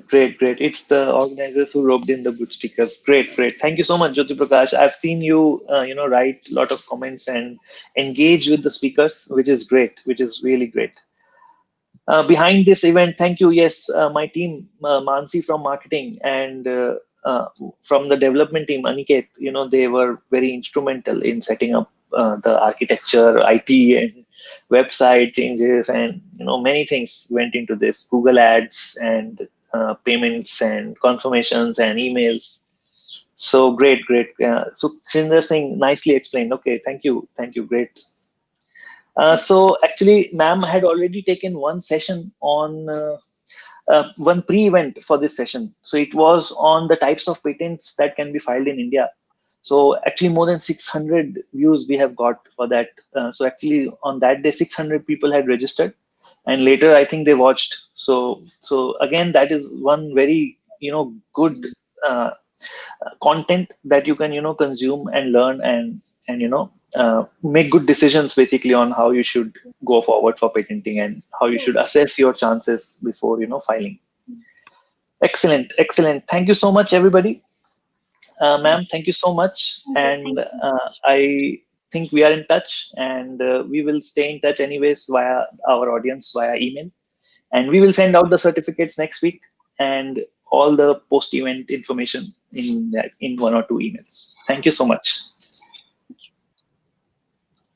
Great. It's the organizers who roped in the good speakers. Great. Thank you so much, Jyoti Prakash. I've seen you, write a lot of comments and engage with the speakers, which is great, which is really great. Behind this event, thank you. Yes, my team, Mansi from marketing and from the development team, Aniket, they were very instrumental in setting up the architecture, IT, and website changes, and many things went into this. Google Ads and payments and confirmations and emails. So great. So Srinder Singh nicely explained. Okay, thank you, great. So actually, ma'am had already taken one session on one pre-event for this session. So it was on the types of patents that can be filed in India. So actually, more than 600 views we have got for that. So actually, on that day, 600 people had registered, and later I think they watched. So again, that is one very good content that you can consume and learn, and make good decisions basically on how you should go forward for patenting and how you should assess your chances before filing. Excellent. Thank you so much, everybody. Ma'am, thank you so much. And I think we are in touch, and we will stay in touch anyways via our audience, via email. And we will send out the certificates next week and all the post-event information in 1 or 2 emails. Thank you so much.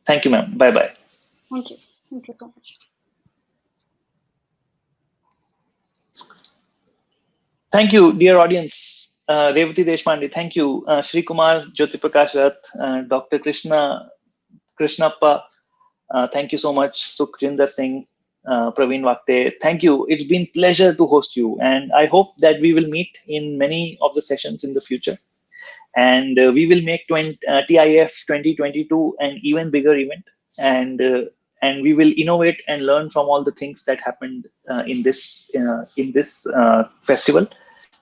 Thank you, ma'am. Bye-bye. Thank you so much. Thank you, dear audience. Revati Deshpande, thank you. Shri Kumar, Jyoti Prakash Rath, Dr. Krishnappa, thank you so much. Sukhjinder Singh, Praveen Vakte, thank you. It's been pleasure to host you, and I hope that we will meet in many of the sessions in the future. And we will make TIF 2022 an even bigger event, and we will innovate and learn from all the things that happened in this festival.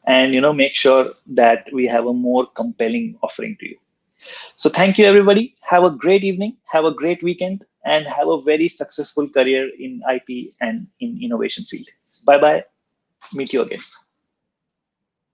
and make sure that we have a more compelling offering to you. So thank you, everybody. Have a great evening, have a great weekend, and have a very successful career in IP and in innovation field. Bye bye. Meet you again.